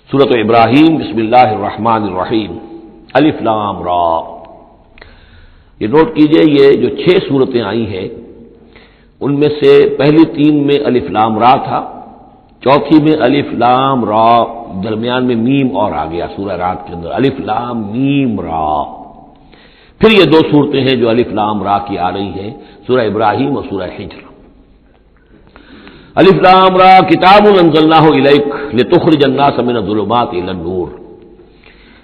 سورۃ ابراہیم بسم اللہ الرحمن الرحیم الف لام را۔ یہ نوٹ کیجئے، یہ جو 6 صورتیں آئی ہیں ان میں سے پہلی 3 میں الف لام را تھا، چوتھی میں الف لام را، درمیان میں میم اور آ گیا سورہ رات کے اندر الف لام میم را۔ پھر یہ 2 صورتیں ہیں جو الف لام را کی آ رہی ہیں، سورہ ابراہیم اور سورہ حجر۔ الف لام را کتاب انزلناہ الیک لتخرج الناس من الظلمات الی النور۔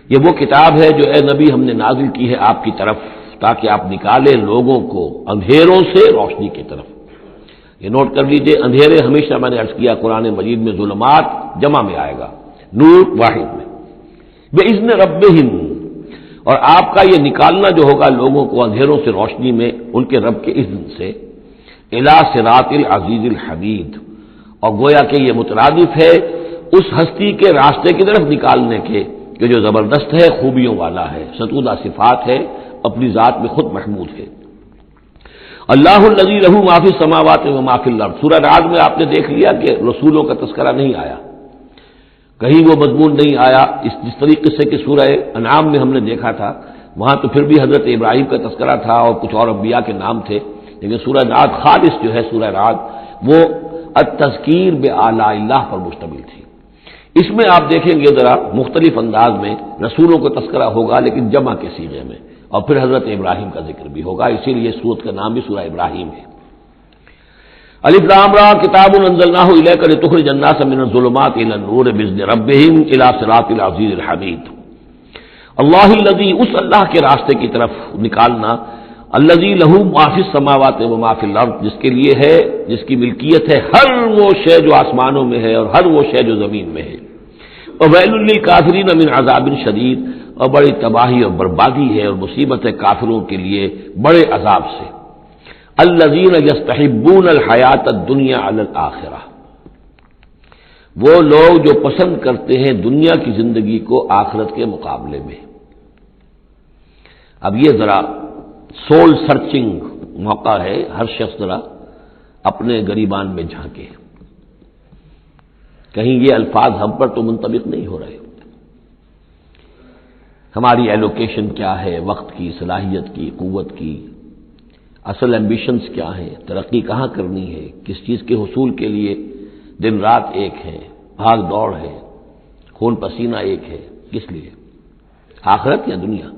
یہ وہ کتاب ہے جو اے نبی ہم نے نازل کی ہے آپ کی طرف تاکہ آپ نکالیں لوگوں کو اندھیروں سے روشنی کی طرف۔ یہ نوٹ کر لیجئے، اندھیرے ہمیشہ میں نے عرض کیا قرآن مجید میں ظلمات جمع میں آئے گا، نور واحد میں۔ بِإِذْنِ رَبِّهِمْ، اور آپ کا یہ نکالنا جو ہوگا لوگوں کو اندھیروں سے روشنی میں ان کے رب کے اذن سے، الی صراط العزیز الحمید، اور گویا کہ یہ مترادف ہے اس ہستی کے راستے کی طرف نکالنے کے کہ جو زبردست ہے، خوبیوں والا ہے، ستودہ صفات ہے، اپنی ذات میں خود محمود ہے۔ اللہ الذی لہ ما فی السماوات و ما فی الارض۔ سورہ رعد میں آپ نے دیکھ لیا کہ رسولوں کا تذکرہ نہیں آیا، کہیں وہ مضمون نہیں آیا، جس طریقے سے کہ سورہ انعام میں ہم نے دیکھا تھا، وہاں تو پھر بھی حضرت ابراہیم کا تذکرہ تھا اور کچھ اور انبیاء کے نام تھے، لیکن سورہ رعد خالص جو ہے سورہ رعد وہ التذکیر بآلاء اللہ پر مشتمل تھی۔ اس میں آپ دیکھیں گے ذرا مختلف انداز میں رسولوں کا تذکرہ ہوگا لیکن جمع کے صیغے میں، اور پھر حضرت ابراہیم کا ذکر بھی ہوگا، اسی لیے سورت کا نام بھی سورہ ابراہیم ہے۔ الف لام را کتاب انزلناہ الیک لتخرج الناس من الظلمات الی النور باذن ربہم الی صراط العزیز الحمید۔ اللہ الذی، اس اللہ کے راستے کی طرف نکالنا، الذی لہ ما فی السماوات و ما فی الارض، جس کے لیے ہے، جس کی ملکیت ہے ہر وہ شے جو آسمانوں میں ہے اور ہر وہ شے جو زمین میں ہے۔ وویل للکافرین من عذاب شدید، اور بڑی تباہی اور بربادی ہے اور مصیبت ہے کافروں کے لیے بڑے عذاب سے۔ الذین یستحبون الحیات الدنیا علی الآخرہ، وہ لوگ جو پسند کرتے ہیں دنیا کی زندگی کو آخرت کے مقابلے میں۔ اب یہ ذرا سول سرچنگ موقع ہے، ہر شخص ذرا اپنے گریبان میں جھانکے، کہیں یہ الفاظ ہم پر تو منطبق نہیں ہو رہے۔ ہماری ایلوکیشن کیا ہے، وقت کی، صلاحیت کی، قوت کی، اصل ایمبیشنز کیا ہیں، ترقی کہاں کرنی ہے، کس چیز کے حصول کے لیے دن رات ایک ہے، بھاگ دوڑ ہے، خون پسینہ ایک ہے، کس لیے؟ آخرت یا دنیا؟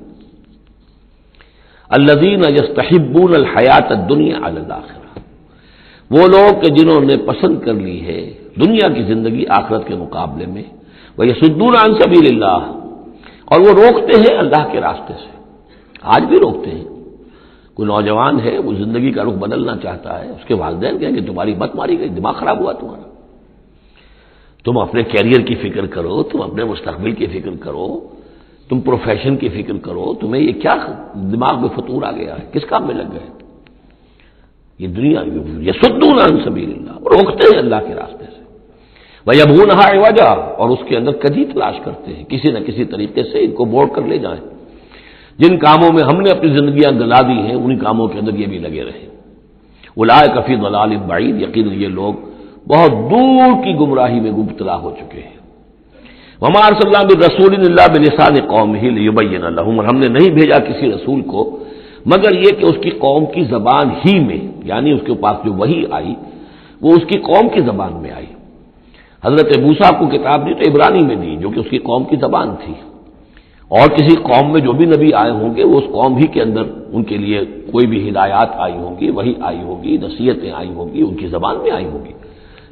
الذین یستحبون الحیات الدنیا علی الآخرہ، وہ لوگ کہ جنہوں نے پسند کر لی ہے دنیا کی زندگی آخرت کے مقابلے میں، ویصدون عن سبیل اللہ، اور وہ روکتے ہیں اللہ کے راستے سے، آج بھی روکتے ہیں۔ کوئی نوجوان ہے وہ زندگی کا رخ بدلنا چاہتا ہے، اس کے والدین کہیں کہ تمہاری مت ماری گئی، دماغ خراب ہوا تمہارا، تم اپنے کیریئر کی فکر کرو، تم اپنے مستقبل کی فکر کرو، تم پروفیشن کی فکر کرو، تمہیں یہ کیا دماغ میں فطور آ گیا ہے، کس کام میں لگ گئے؟ یہ دنیا یصدون عن سبیل اللہ، روکتے ہیں اللہ کے راستے سے، وَيَبْغُونَهَا عِوَجًا، اور اس کے اندر کجی تلاش کرتے ہیں، کسی نہ کسی طریقے سے ان کو موڑ کر لے جائیں۔ جن کاموں میں ہم نے اپنی زندگیاں گلا دی ہیں انہی کاموں کے اندر یہ بھی لگے رہے۔ اولئک فی ضلال بعید، یقیناً یہ لوگ بہت دور کی گمراہی میں مبتلا ہو چکے ہیں۔ وما ارسلنا بالرسول الا بلسان قومه ليبين لهم، اور ہم نے نہیں بھیجا کسی رسول کو مگر یہ کہ اس کی قوم کی زبان ہی میں، یعنی اس کے پاس جو وحی آئی وہ اس کی قوم کی زبان میں آئی۔ حضرت موسیٰ کو کتاب دی تو عبرانی میں دی جو کہ اس کی قوم کی زبان تھی، اور کسی قوم میں جو بھی نبی آئے ہوں گے وہ اس قوم ہی کے اندر ان کے لیے کوئی بھی ہدایات آئی ہوں گی، وحی آئی ہوگی، نصیحتیں آئی ہوں گی، ان کی زبان میں آئی ہوں گی،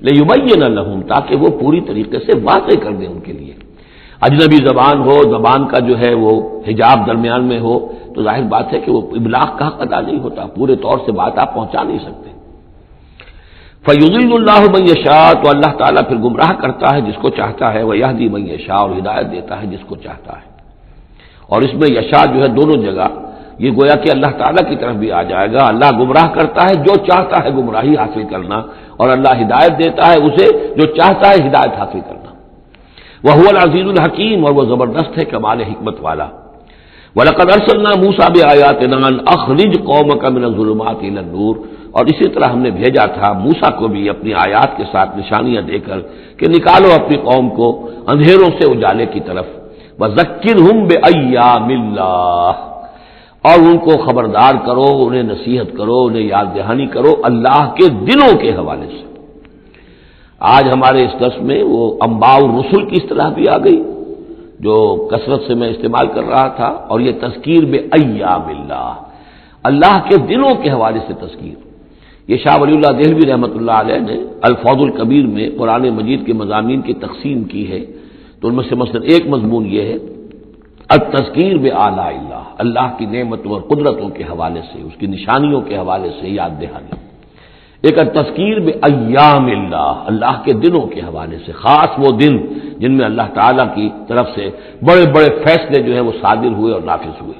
لِيُبَيِّنَ لَهُمْ، تاکہ وہ پوری طریقے سے واضح کر دیں ان کے لیے۔ اجنبی زبان ہو، زبان کا جو ہے وہ حجاب درمیان میں ہو تو ظاہر بات ہے کہ وہ ابلاغ کا حق ادا نہیں ہوتا، پورے طور سے بات آپ پہنچا نہیں سکتے۔ فَيُضِلُّ اللَّهُ مَن يَشَاءُ، تو اللہ تعالیٰ پھر گمراہ کرتا ہے جس کو چاہتا ہے، وَيَهْدِي مَن يَشَاءُ، اور ہدایت دیتا ہے جس کو چاہتا ہے۔ اور اس میں یشاء جو ہے دونوں جگہ یہ گویا کہ اللہ تعالیٰ کی طرف بھی آ جائے گا، اللہ گمراہ کرتا ہے جو چاہتا ہے گمراہی حاصل کرنا، اور اللہ ہدایت دیتا ہے اسے جو چاہتا ہے ہدایت حاصل کرنا۔ وَهُوَ الْعَزِيزُ الْحَكِيمُ، اور وہ زبردست ہے کمال حکمت والا۔ وَلَقَدْ أَرْسَلْنَا مُوسَىٰ بِآيَاتِنَا أَنْ أَخْرِجْ قَوْمَكَ مِنَ الظُّلُمَاتِ إِلَى النُّورِ، اور اسی طرح ہم نے بھیجا تھا موسیٰ کو بھی اپنی آیات کے ساتھ نشانیاں دے کر کہ نکالو اپنی قوم کو اندھیروں سے اجالے کی طرف، وذکرہم بایام اللہ، اور ان کو خبردار کرو، انہیں نصیحت کرو، انہیں یاد دہانی کرو اللہ کے دنوں کے حوالے سے۔ آج ہمارے اس درس میں وہ انباء الرسل کی اصطلاح بھی آ گئی جو کثرت سے میں استعمال کر رہا تھا، اور یہ تذکیر بایام اللہ، اللہ کے دنوں کے حوالے سے تذکیر۔ یہ شاہ ولی اللہ دہلوی رحمۃ اللہ علیہ نے الفوض الکبیر میں قرآن مجید کے مضامین کی تقسیم کی ہے، تو ان میں سے مثلا ایک مضمون یہ ہے التذکیر بآلاء اللہ، اللہ کی نعمتوں اور قدرتوں کے حوالے سے، اس کی نشانیوں کے حوالے سے یاد دہانی۔ ایک التذکیر بایام اللہ، اللہ کے دنوں کے حوالے سے، خاص وہ دن جن میں اللہ تعالیٰ کی طرف سے بڑے بڑے فیصلے جو ہیں وہ صادر ہوئے اور نافذ ہوئے۔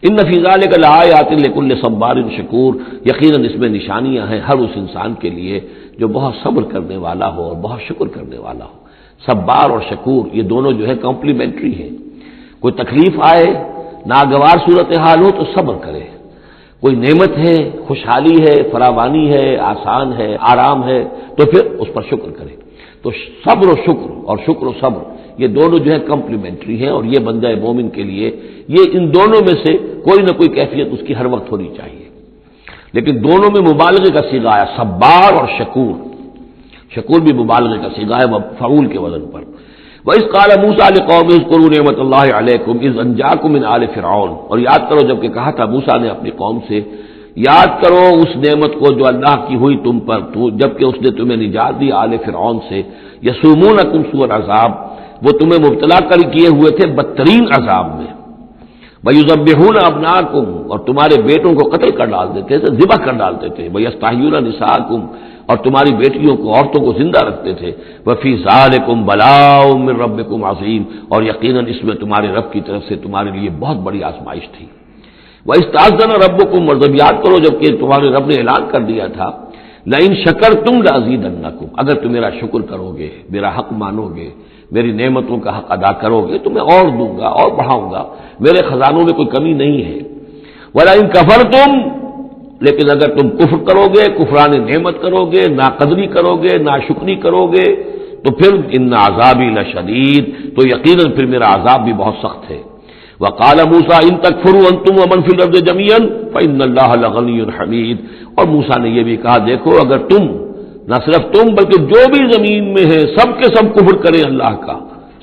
ان فی ذلک لآیات لکل صبار شکور، یقیناً اس میں نشانیاں ہیں ہر اس انسان کے لیے جو بہت صبر کرنے والا ہو اور بہت شکر کرنے والا ہو۔ صبار اور شکور یہ دونوں جو ہے کمپلیمنٹری ہیں۔ کوئی تکلیف آئے، ناگوار صورتحال ہو تو صبر کرے، کوئی نعمت ہے، خوشحالی ہے، فراوانی ہے، آسان ہے، آرام ہے، تو پھر اس پر شکر کرے۔ تو صبر و شکر اور شکر و صبر یہ دونوں جو ہے کمپلیمنٹری ہیں، اور یہ بندہ مومن کے لیے یہ ان دونوں میں سے کوئی نہ کوئی کیفیت اس کی ہر وقت ہونی چاہیے۔ لیکن دونوں میں مبالغے کا صیغہ آیا، صبار اور شکور، شکور بھی مبالغے کا صیغہ ہے مفعول کے وزن پر۔ وَإِذْ قَالَ مُوسَىٰ لِقَوْمِهِ اذْكُرُوا نِعْمَتَ اللَّهِ عَلَيْكُمْ إِذْ أَنجَاكُم مِّنْ آلِ فِرْعَوْنَ، اور یاد کرو جب کہ کہا تھا موسیٰ نے اپنی قوم سے، یاد کرو اس نعمت کو جو اللہ کی ہوئی تم پر، جبکہ اس نے تمہیں نجات دی آل فرعون سے، یسومونکم سوء العذاب، وہ تمہیں مبتلا کر کیے ہوئے تھے بدترین عذاب میں، وَيُذَبِّحُونَ أَبْنَاءَكُمْ، اور تمہارے بیٹوں کو قتل کر ڈال دیتے تھے، ذبح کر ڈالتے تھے، وَيَسْتَحْيُونَ نِسَاءَكُمْ، اور تمہاری بیٹیوں کو، عورتوں کو زندہ رکھتے تھے، وَفِي ذَلِكُمْ بَلَاءٌ مِّن رَّبِّكُمْ عَظِيمٌ، اور یقیناً اس میں تمہارے رب کی طرف سے تمہارے لیے بہت بڑی آزمائش تھی۔ وَإِسْتَأْذَنَ رَبُّكُمْ، اور جب یاد کرو جب کہ تمہارے رب نے اعلان کر دیا تھا، لَئِن شَكَرْتُمْ لَأَزِيدَنَّكُمْ، اگر تم میرا شکر کرو گے، میرا حق مانو گے، میری نعمتوں کا حق ادا کرو گے تو میں اور دوں گا اور بڑھاؤں گا، میرے خزانوں میں کوئی کمی نہیں ہے۔ وَلَئِن كَفَرْتُمْ، لیکن اگر تم کفر کرو گے، کفران نعمت کرو گے، ناقدری کرو گے، ناشکری کرو گے، تو پھر ان عذابی لشدید، تو یقیناً پھر میرا عذاب بھی بہت سخت ہے۔ وقال موسیٰ ان تکفروا انتم ومن فی الارض جميعا فإن اللہ لغنی حمید، اور موسیٰ نے یہ بھی کہا دیکھو اگر تم، نہ صرف تم بلکہ جو بھی زمین میں ہے سب کے سب کفر کریں اللہ کا،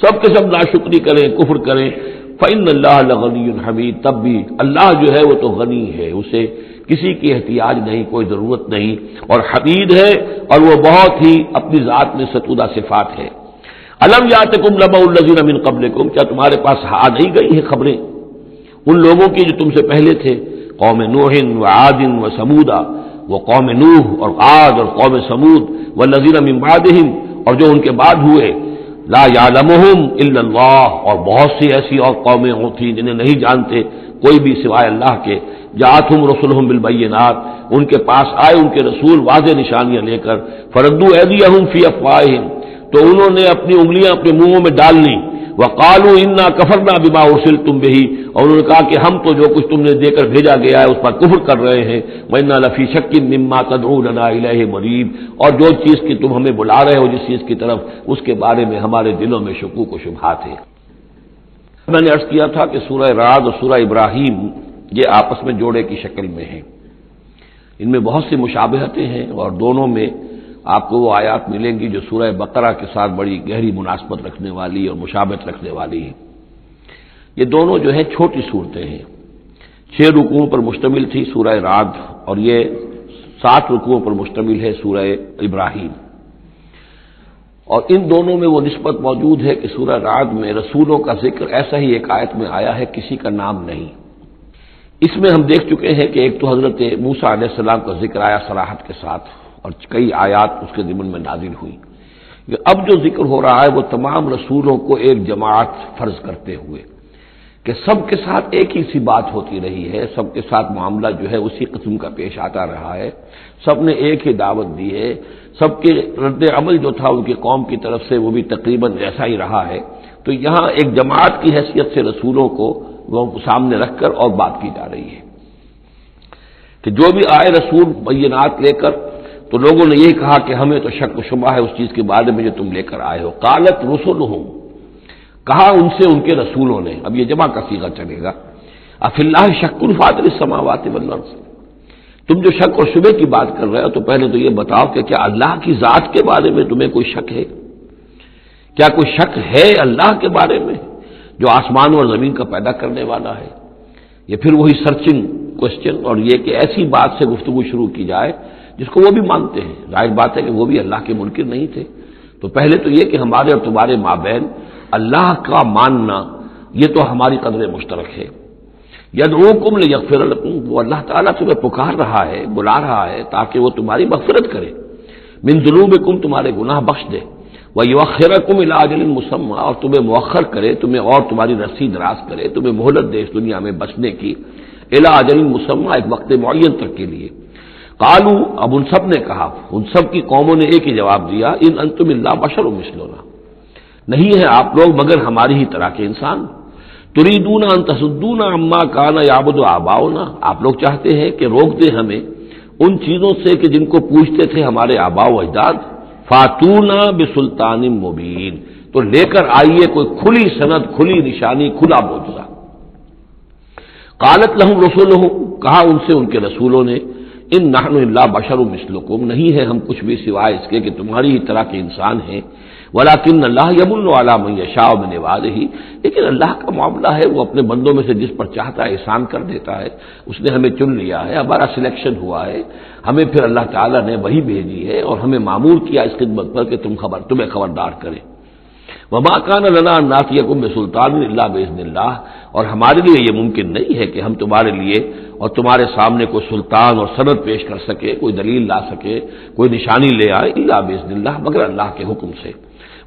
سب کے سب ناشکری کریں، کفر کریں، فإن اللہ لغنی حمید، تب بھی اللہ جو ہے وہ تو غنی ہے، اسے کسی کی احتیاج نہیں، کوئی ضرورت نہیں، اور حمید ہے، اور وہ بہت ہی اپنی ذات میں ستودہ صفات ہے۔ الم یاتکم نبأ الذین من قبلکم، کیا تمہارے پاس آ نہیں گئی ہیں خبریں ان لوگوں کی جو تم سے پہلے تھے، قوم نوح وعاد وثمود، وہ قوم نوح اور عاد اور قوم ثمود، والذین من بعدہم، اور جو ان کے بعد ہوئے، لا یعلمہم الا اللہ، اور بہت سی ایسی اور قومیں تھیں جنہیں نہیں جانتے کوئی بھی سوائے اللہ کے، جاءتہم رسلہم بالبینات، ان کے پاس آئے ان کے رسول واضح نشانیاں لے کر، فردوا ایدیہم فی افواہہم، تو انہوں نے اپنی انگلیاں اپنے منہوں میں ڈال لیں، وقالوا انا کفرنا بما ارسلتم به، اور انہوں نے کہا کہ ہم تو جو کچھ تم نے دے کر بھیجا گیا ہے اس پر کفر کر رہے ہیں، وَإِنَّا لَفِي شَكٍّ مِّمَّا تَدْعُونَنَا إِلَيْهِ مُرِيبٍ، اور جو چیز کی تم ہمیں بلا رہے ہو جس چیز کی طرف، اس کے بارے میں ہمارے دلوں میں شکوک و شبہات ہیں۔ میں نے عرض کیا تھا کہ سورہ رعد اور سورہ ابراہیم یہ آپس میں جوڑے کی شکل میں ہیں، ان میں بہت سی مشابہتیں ہیں، اور دونوں میں آپ کو وہ آیات ملیں گی جو سورہ بقرہ کے ساتھ بڑی گہری مناسبت رکھنے والی اور مشابہت رکھنے والی ہیں۔ یہ دونوں جو ہے چھوٹی صورتیں ہیں، 6 رکوعوں پر مشتمل تھی سورہ رعد، اور یہ 7 رکوعوں پر مشتمل ہے سورہ ابراہیم، اور ان دونوں میں وہ نسبت موجود ہے کہ سورہ رعد میں رسولوں کا ذکر ایسا ہی ایک آیت میں آیا ہے، کسی کا نام نہیں۔ اس میں ہم دیکھ چکے ہیں کہ ایک تو حضرت موسیٰ علیہ السلام کا ذکر آیا صراحت کے ساتھ، اور کئی آیات اس کے ضمن میں نازل ہوئی۔ اب جو ذکر ہو رہا ہے وہ تمام رسولوں کو ایک جماعت فرض کرتے ہوئے کہ سب کے ساتھ ایک ہی سی بات ہوتی رہی ہے، سب کے ساتھ معاملہ جو ہے اسی قسم کا پیش آتا رہا ہے، سب نے ایک ہی دعوت دی ہے، سب کے رد عمل جو تھا ان کی قوم کی طرف سے وہ بھی تقریباً ایسا ہی رہا ہے۔ تو یہاں ایک جماعت کی حیثیت سے رسولوں کو وہ سامنے رکھ کر اور بات کی جا رہی ہے۔ کہ جو بھی آئے رسول بینات لے کر تو لوگوں نے یہ کہا کہ ہمیں تو شک و شبہ ہے اس چیز کے بارے میں جو تم لے کر آئے ہو. قالت رسلہم، کہا ان سے ان کے رسولوں نے، اب یہ جمع کا صیغہ چلے گا، افی اللہ شک فاطر السماوات والارض، تم جو شک اور شبہ کی بات کر رہے ہو تو پہلے تو یہ بتاؤ کہ کیا اللہ کی ذات کے بارے میں تمہیں کوئی شک ہے؟ کیا کوئی شک ہے اللہ کے بارے میں جو آسمان اور زمین کا پیدا کرنے والا ہے؟ یہ پھر وہی سرچنگ کوشچن، اور یہ کہ ایسی بات سے گفتگو شروع کی جائے جس کو وہ بھی مانتے ہیں. ظاہر بات ہے کہ وہ بھی اللہ کے منکر نہیں تھے. تو پہلے تو یہ کہ ہمارے اور تمہارے مابین اللہ کا ماننا یہ تو ہماری قدر مشترک ہے. یدعوکم لیغفر لکم، وہ اللہ تعالیٰ تمہیں پکار رہا ہے، بلا رہا ہے تاکہ وہ تمہاری مغفرت کرے، من ذنوبکم، تمہارے گناہ بخش دے، ویؤخرکم الی اجل مسمی، اور تمہیں مؤخر کرے، تمہیں اور تمہاری رسی دراز کرے، تمہیں مہلت دے اس دنیا میں بچنے کی، الی اجل مسمی، ایک وقت معین تک کے لیے. قالوا، اب ان سب نے کہا، ان سب کی قوموں نے ایک ہی جواب دیا، ان انتم الا بشر مثلنا، نہیں ہے آپ لوگ مگر ہماری ہی طرح کے انسان. تریدون ان تصدون عما کان یعبد آباؤنا، آپ لوگ چاہتے ہیں کہ روک دیں ہمیں ان چیزوں سے کہ جن کو پوجتے تھے ہمارے آباء و اجداد. فاتونا بسلطان مبین، تو لے کر آئیے کوئی کھلی سند، کھلی نشانی، کھلا معجزہ. قالت لهم رسلهم، کہا ان سے ان کے رسولوں نے، ان نحن الا بشر مثلکم، نہیں ہے ہم کچھ بھی سوائے اس کے کہ تمہاری ہی طرح کے انسان ہیں. ولکن اللہ یمن علی من یشاء من عبادہ، لیکن اللہ کا معاملہ ہے وہ اپنے بندوں میں سے جس پر چاہتا ہے احسان کر دیتا ہے. اس نے ہمیں چن لیا ہے، ہمارا سلیکشن ہوا ہے، ہمیں پھر اللہ تعالیٰ نے وہی بھیجی ہے اور ہمیں مامور کیا اس خدمت پر کہ تمہیں خبردار کرے. وما کان لنا ان ناتیکم بسلطان الا باذن اللہ، اور ہمارے لیے یہ ممکن نہیں ہے کہ ہم تمہارے لیے اور تمہارے سامنے کوئی سلطان اور سند پیش کر سکے، کوئی دلیل لا سکے، کوئی نشانی لے آئے، الا باذن اللہ، مگر اللہ کے حکم سے.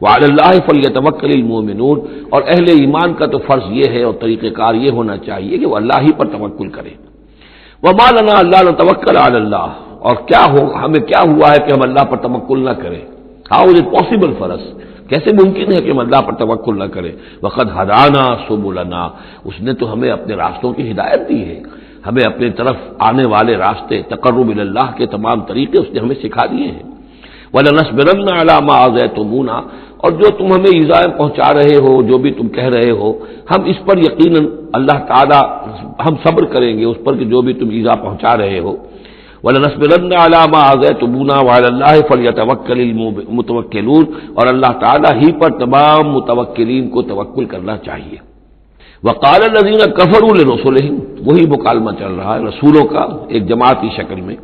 وعلی اللہ فلیتوکل المؤمنون، اور اہل ایمان کا تو فرض یہ ہے اور طریقہ کار یہ ہونا چاہیے کہ وہ اللہ ہی پر توکل کرے. وما لنا الا نتوکل علی اللہ، اور کیا ہو ہمیں کیا ہوا ہے کہ ہم اللہ پر توکل نہ کریں؟ How is it possible for us, کیسے ممکن ہے کہ ہم اللہ پر توکل نہ کریں؟ وقد ہدانا سبلنا، اس نے تو ہمیں اپنے راستوں کی ہدایت دی ہے، ہمیں اپنے طرف آنے والے راستے، تقرب الی اللہ کے تمام طریقے اس نے ہمیں سکھا دیے ہیں. وَلَنَصْبِرَنَّ عَلَىٰ مَا آذَيْتُمُونَا، اور جو تم ہمیں ایذائیں پہنچا رہے ہو، جو بھی تم کہہ رہے ہو، ہم اس پر یقیناً اللہ تعالیٰ ہم صبر کریں گے اس پر کہ جو بھی تم ایذا پہنچا رہے ہو. وَلَنَصْبِرَنَّ عَلَىٰ مَا آذَيْتُمُونَا وَعَلَى اللَّهِ فَلْيَتَوَكَّلِ الْمُتَوَكِّلُونَ، اور اللہ تعالیٰ ہی پر تمام متوکلین کو توکل کرنا چاہیے. وَقَالَ الَّذِينَ كَفَرُوا لِرُسُلِهِمْ، وہی مکالمہ چل رہا ہے رسولوں کا ایک جماعت کی شکل میں،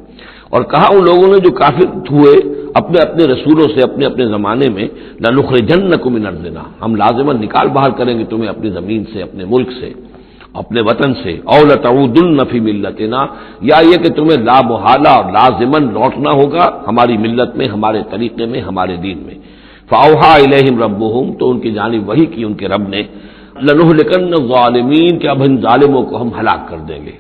اور کہا ان لوگوں نے جو کافر ہوئے اپنے اپنے رسولوں سے اپنے اپنے زمانے میں، لَنُخْرِجَنَّكُم مِّنْ أَرْضِنَا، ہم لازماً نکال باہر کریں گے تمہیں اپنی زمین سے، اپنے ملک سے، اپنے وطن سے. أَوْ لَتَعُودُنَّ فِي مِلَّتِنَا، یا یہ کہ تمہیں لا محالہ اور لازماً لوٹنا ہوگا ہماری ملت میں، ہمارے طریقے میں، ہمارے دین میں. فَأَوْحَىٰ إِلَيْهِمْ رَبُّهُمْ، تو ان کی جانب وحی کی ان کے رب نے، لَنُهْلِكَنَّ الظَّالِمِينَ، کہ اب ان ظالموں کو ہم ہلاک کر دیں گے.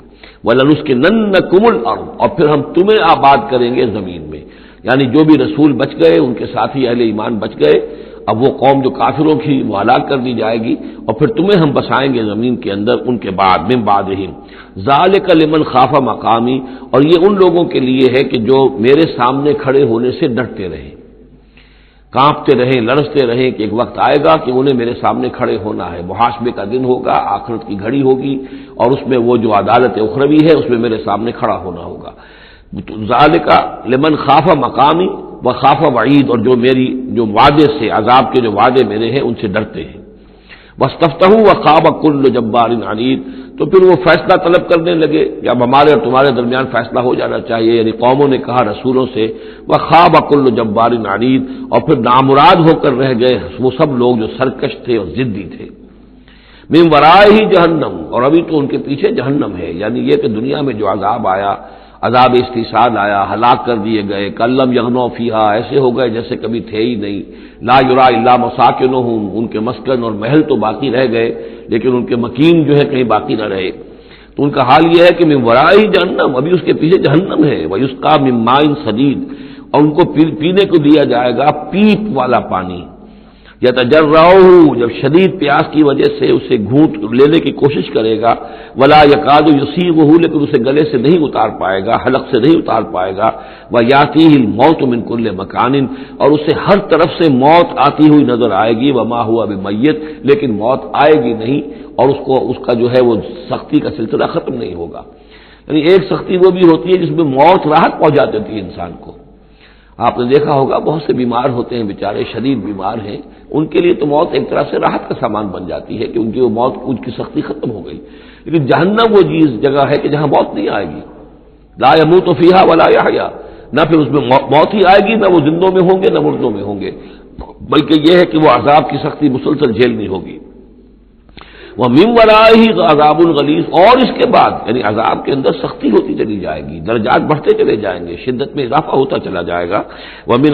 وَلَنُسْكِنَنَّكُمُ الْأَرْضَ، اور پھر ہم تمہیں آباد کریں گے زمین میں. یعنی جو بھی رسول بچ گئے، ان کے ساتھی اہل ایمان بچ گئے، اب وہ قوم جو کافروں کی وہ ہلاک کر دی جائے گی، اور پھر تمہیں ہم بسائیں گے زمین کے اندر ان کے بعد، من بعدہم. ذالک لمن خاف مقامی، اور یہ ان لوگوں کے لیے ہے کہ جو میرے سامنے کھڑے ہونے سے ڈرتے رہیں، کانپتے رہیں، لرزتے رہیں کہ ایک وقت آئے گا کہ انہیں میرے سامنے کھڑے ہونا ہے، محاسبے کا دن ہوگا، آخرت کی گھڑی ہوگی، اور اس میں وہ جو عدالت اخروی ہے اس میں میرے سامنے کھڑا ہونا ہوگا. ذالک لمن خاف مقامی وخاف وعید، اور جو میری جو وعدے سے، عذاب کے جو وعدے میرے ہیں ان سے ڈرتے ہیں. واستفتحوا وخاب كل جبار عنید، تو پھر وہ فیصلہ طلب کرنے لگے کہ اب ہمارے اور تمہارے درمیان فیصلہ ہو جانا چاہیے. یعنی قوموں نے کہا رسولوں سے، وخاب كل جبار عنید، اور پھر نامراد ہو کر رہ گئے وہ سب لوگ جو سرکش تھے اور ضدی تھے. من ورائہ جہنم، اور ابھی تو ان کے پیچھے جہنم ہے. یعنی یہ کہ دنیا میں جو عذاب آیا، عذاب استحصال آیا، ہلاک کر دیے گئے، کلم یغنوا فیہا، ایسے ہو گئے جیسے کبھی تھے ہی نہیں. لا یرا الا مساکنہم، ان کے مسکن اور محل تو باقی رہ گئے لیکن ان کے مکین جو ہے کہیں باقی نہ رہے. تو ان کا حال یہ ہے کہ من ورائہ جہنم، ابھی اس کے پیچھے جہنم ہے. ویسقا من ماء صدید، اور ان کو پینے کو دیا جائے گا پیپ والا پانی. یتجرعہ، جب شدید پیاس کی وجہ سے اسے گھونٹ لینے کی کوشش کرے گا، ولا یکاد یصیغہ، لیکن اسے گلے سے نہیں اتار پائے گا، حلق سے نہیں اتار پائے گا، ویاتیہ الموت من کل مکان، اور اسے ہر طرف سے موت آتی ہوئی نظر آئے گی، وما ہوا بمیت، لیکن موت آئے گی نہیں، اور اس کا جو ہے وہ سختی کا سلسلہ ختم نہیں ہوگا۔ یعنی ایک سختی وہ بھی ہوتی ہے جس میں موت راحت پہنچا دیتی ہے انسان کو۔ آپ نے دیکھا ہوگا بہت سے بیمار ہوتے ہیں بیچارے، شدید بیمار ہیں، ان کے لیے تو موت ایک طرح سے راحت کا سامان بن جاتی ہے کہ ان کی وہ موت، ان کی سختی ختم ہو گئی۔ لیکن جہنم وہ جگہ ہے کہ جہاں موت نہیں آئے گی، لا يموت فیہا ولا یحیا، نہ پھر اس میں موت ہی آئے گی، نہ وہ زندوں میں ہوں گے نہ مردوں میں ہوں گے، بلکہ یہ ہے کہ وہ عذاب کی سختی مسلسل جھیلنی ہوگی۔ وَمِن وَرَائِهِ عَذَابٌ غَلِيظٌ، اور اس کے بعد یعنی عذاب کے اندر سختی ہوتی چلی جائے گی، درجات بڑھتے چلے جائیں گے، شدت میں اضافہ ہوتا چلا جائے گا۔ وَمِن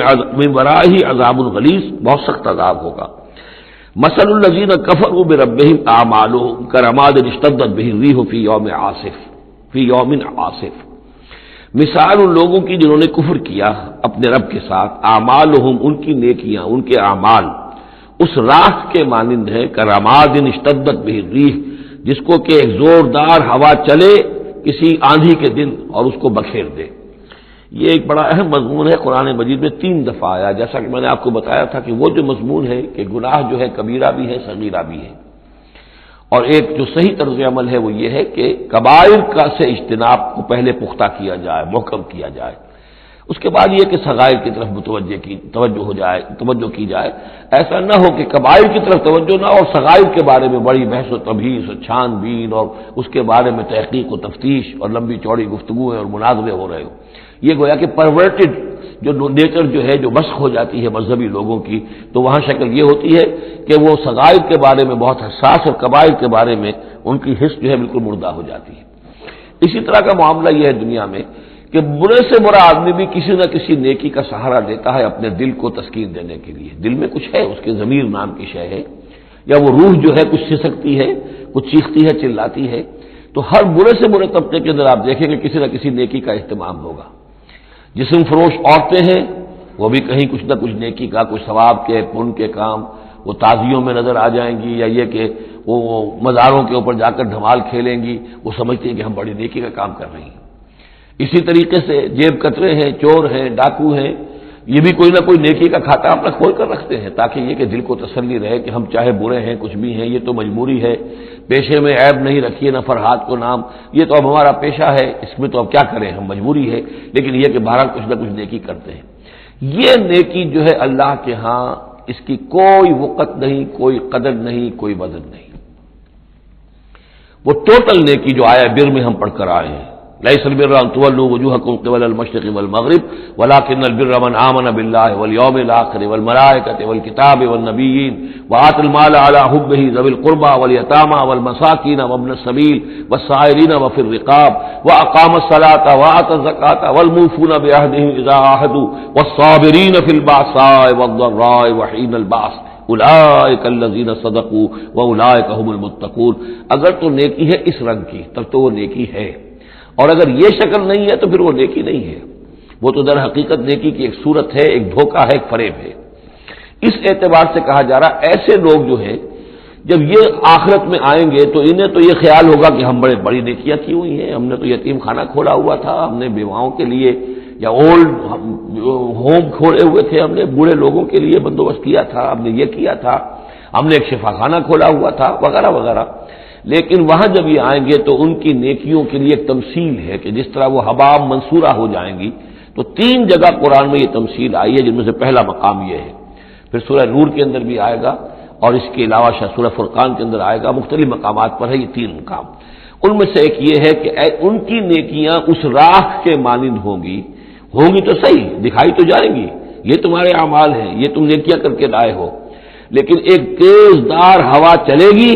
وَرَائِهِ عَذَابٌ غَلِيظٌ، بہت سخت عذاب ہوگا۔ مَثَلُ الَّذِينَ كَفَرُوا بِرَبِّهِمْ أَعْمَالُهُمْ كَرَمَادٍ اشْتَدَّتْ بِهِ الرِّيحُ فِي يَوْمٍ عَاصِفٍ، مثال ان لوگوں کی جنہوں نے کفر کیا اپنے رب کے ساتھ، اعمالہم، ان کی نیکیاں، ان کے اعمال اس راکھ کے مانند ہے، کرماد اشتدت بہ الریح، جس کو کہ ایک زوردار ہوا چلے کسی آندھی کے دن اور اس کو بکھیر دے۔ یہ ایک بڑا اہم مضمون ہے، قرآن مجید میں 3 دفعہ آیا، جیسا کہ میں نے آپ کو بتایا تھا کہ وہ جو مضمون ہے کہ گناہ جو ہے کبیرہ بھی ہے صغیرہ بھی ہے، اور ایک جو صحیح طرز عمل ہے وہ یہ ہے کہ کبائر کا سے اجتناب کو پہلے پختہ کیا جائے، محکم کیا جائے، اس کے بعد یہ کہ صغائر کی طرف توجہ کی جائے۔ ایسا نہ ہو کہ کبائر کی طرف توجہ نہ ہو اور صغائر کے بارے میں بڑی بحث و تبحیث و چھان بین اور اس کے بارے میں تحقیق و تفتیش اور لمبی چوڑی گفتگویں اور مناظرے ہو رہے ہو۔ یہ گویا کہ پرورٹڈ جو نیچر جو ہے، جو مسخ ہو جاتی ہے مذہبی لوگوں کی، تو وہاں شکل یہ ہوتی ہے کہ وہ صغائر کے بارے میں بہت حساس اور کبائر کے بارے میں ان کی حس جو ہے بالکل مردہ ہو جاتی ہے۔ اسی طرح کا معاملہ یہ ہے دنیا میں کہ برے سے برا آدمی بھی کسی نہ کسی نیکی کا سہارا لیتا ہے اپنے دل کو تسکین دینے کے لیے۔ دل میں کچھ ہے، اس کے ضمیر نام کی شے ہے، یا وہ روح جو ہے کچھ سسکتی ہے، کچھ چیختی ہے، چلاتی ہے، تو ہر برے سے برے طبقے کے اندر آپ دیکھیں گے کسی نہ کسی نیکی کا اہتمام ہوگا۔ جسم فروش عورتیں ہیں، وہ بھی کہیں کچھ نہ کچھ نیکی کا، کچھ ثواب کے، پن کے کام، وہ تازیوں میں نظر آ جائیں گی، یا یہ کہ وہ مزاروں کے اوپر جا کر دھمال کھیلیں گی، وہ سمجھتی ہیں کہ ہم بڑی نیکی کا کام کر رہی ہیں۔ اسی طریقے سے جیب کترے ہیں، چور ہیں، ڈاکو ہیں، یہ بھی کوئی نہ کوئی نیکی کا کھاتا اپنا کھول کر رکھتے ہیں، تاکہ یہ کہ دل کو تسلی رہے کہ ہم چاہے برے ہیں، کچھ بھی ہیں، یہ تو مجبوری ہے، پیشے میں عیب نہیں رکھیے نہ فرحات کو نام، یہ تو اب ہمارا پیشہ ہے، اس میں تو اب کیا کریں، ہم مجبوری ہے، لیکن یہ کہ بہرحال کچھ نہ کچھ نیکی کرتے ہیں۔ یہ نیکی جو ہے اللہ کے ہاں اس کی کوئی وقت نہیں، کوئی قدر نہیں، کوئی وزن نہیں، وہ ٹوٹل نیکی جو آیا بر میں ہم پڑھ کر آئے ہیں، ليس البر أن تولوا وجوهكم قبل المشرق والمغرب ولكن البر من آمن بالله واليوم الآخر والملائكة والكتاب والنبيين وآتى المال على حبه ذوي القربى واليتامى والمساكين وابن السبيل والسائلين وفي الرقاب وأقام الصلاة وآتى الزكاة والموفون بعهدهم إذا عاهدوا والصابرين في البأساء والضراء وحين البأس اولئک الذین صدقوا واولئک هم المتقون۔ اگر تو نیکی ہے اس رنگ کی تب تو وہ نیکی ہے، اور اگر یہ شکل نہیں ہے تو پھر وہ نیکی نہیں ہے، وہ تو در حقیقت نیکی کی ایک صورت ہے، ایک دھوکہ ہے، ایک فریب ہے۔ اس اعتبار سے کہا جا رہا ایسے لوگ جو ہیں جب یہ آخرت میں آئیں گے تو انہیں تو یہ خیال ہوگا کہ ہم بڑی نیکیاں کی ہوئی ہیں، ہم نے تو یتیم خانہ کھولا ہوا تھا، ہم نے بیواؤں کے لیے یا اولڈ ہوم کھولے ہوئے تھے، ہم نے بوڑھے لوگوں کے لیے بندوبست کیا تھا، ہم نے یہ کیا تھا، ہم نے ایک شفا خانہ کھولا ہوا تھا، وغیرہ وغیرہ۔ لیکن وہاں جب یہ آئیں گے تو ان کی نیکیوں کے لیے ایک تمثیل ہے کہ جس طرح وہ حباب منصورہ ہو جائیں گی، تو 3 جگہ قرآن میں یہ تمثیل آئی ہے، جن میں سے پہلا مقام یہ ہے، پھر سورہ نور کے اندر بھی آئے گا، اور اس کے علاوہ سورہ فرقان کے اندر آئے گا، مختلف مقامات پر ہے یہ 3 مقام۔ ان میں سے ایک یہ ہے کہ ان کی نیکیاں اس راکھ کے مانند ہوں گی تو صحیح، دکھائی تو جائیں گی، یہ تمہارے اعمال ہیں، یہ تم نیکیاں کر کے لائے ہو، لیکن ایک تیز دار ہوا چلے گی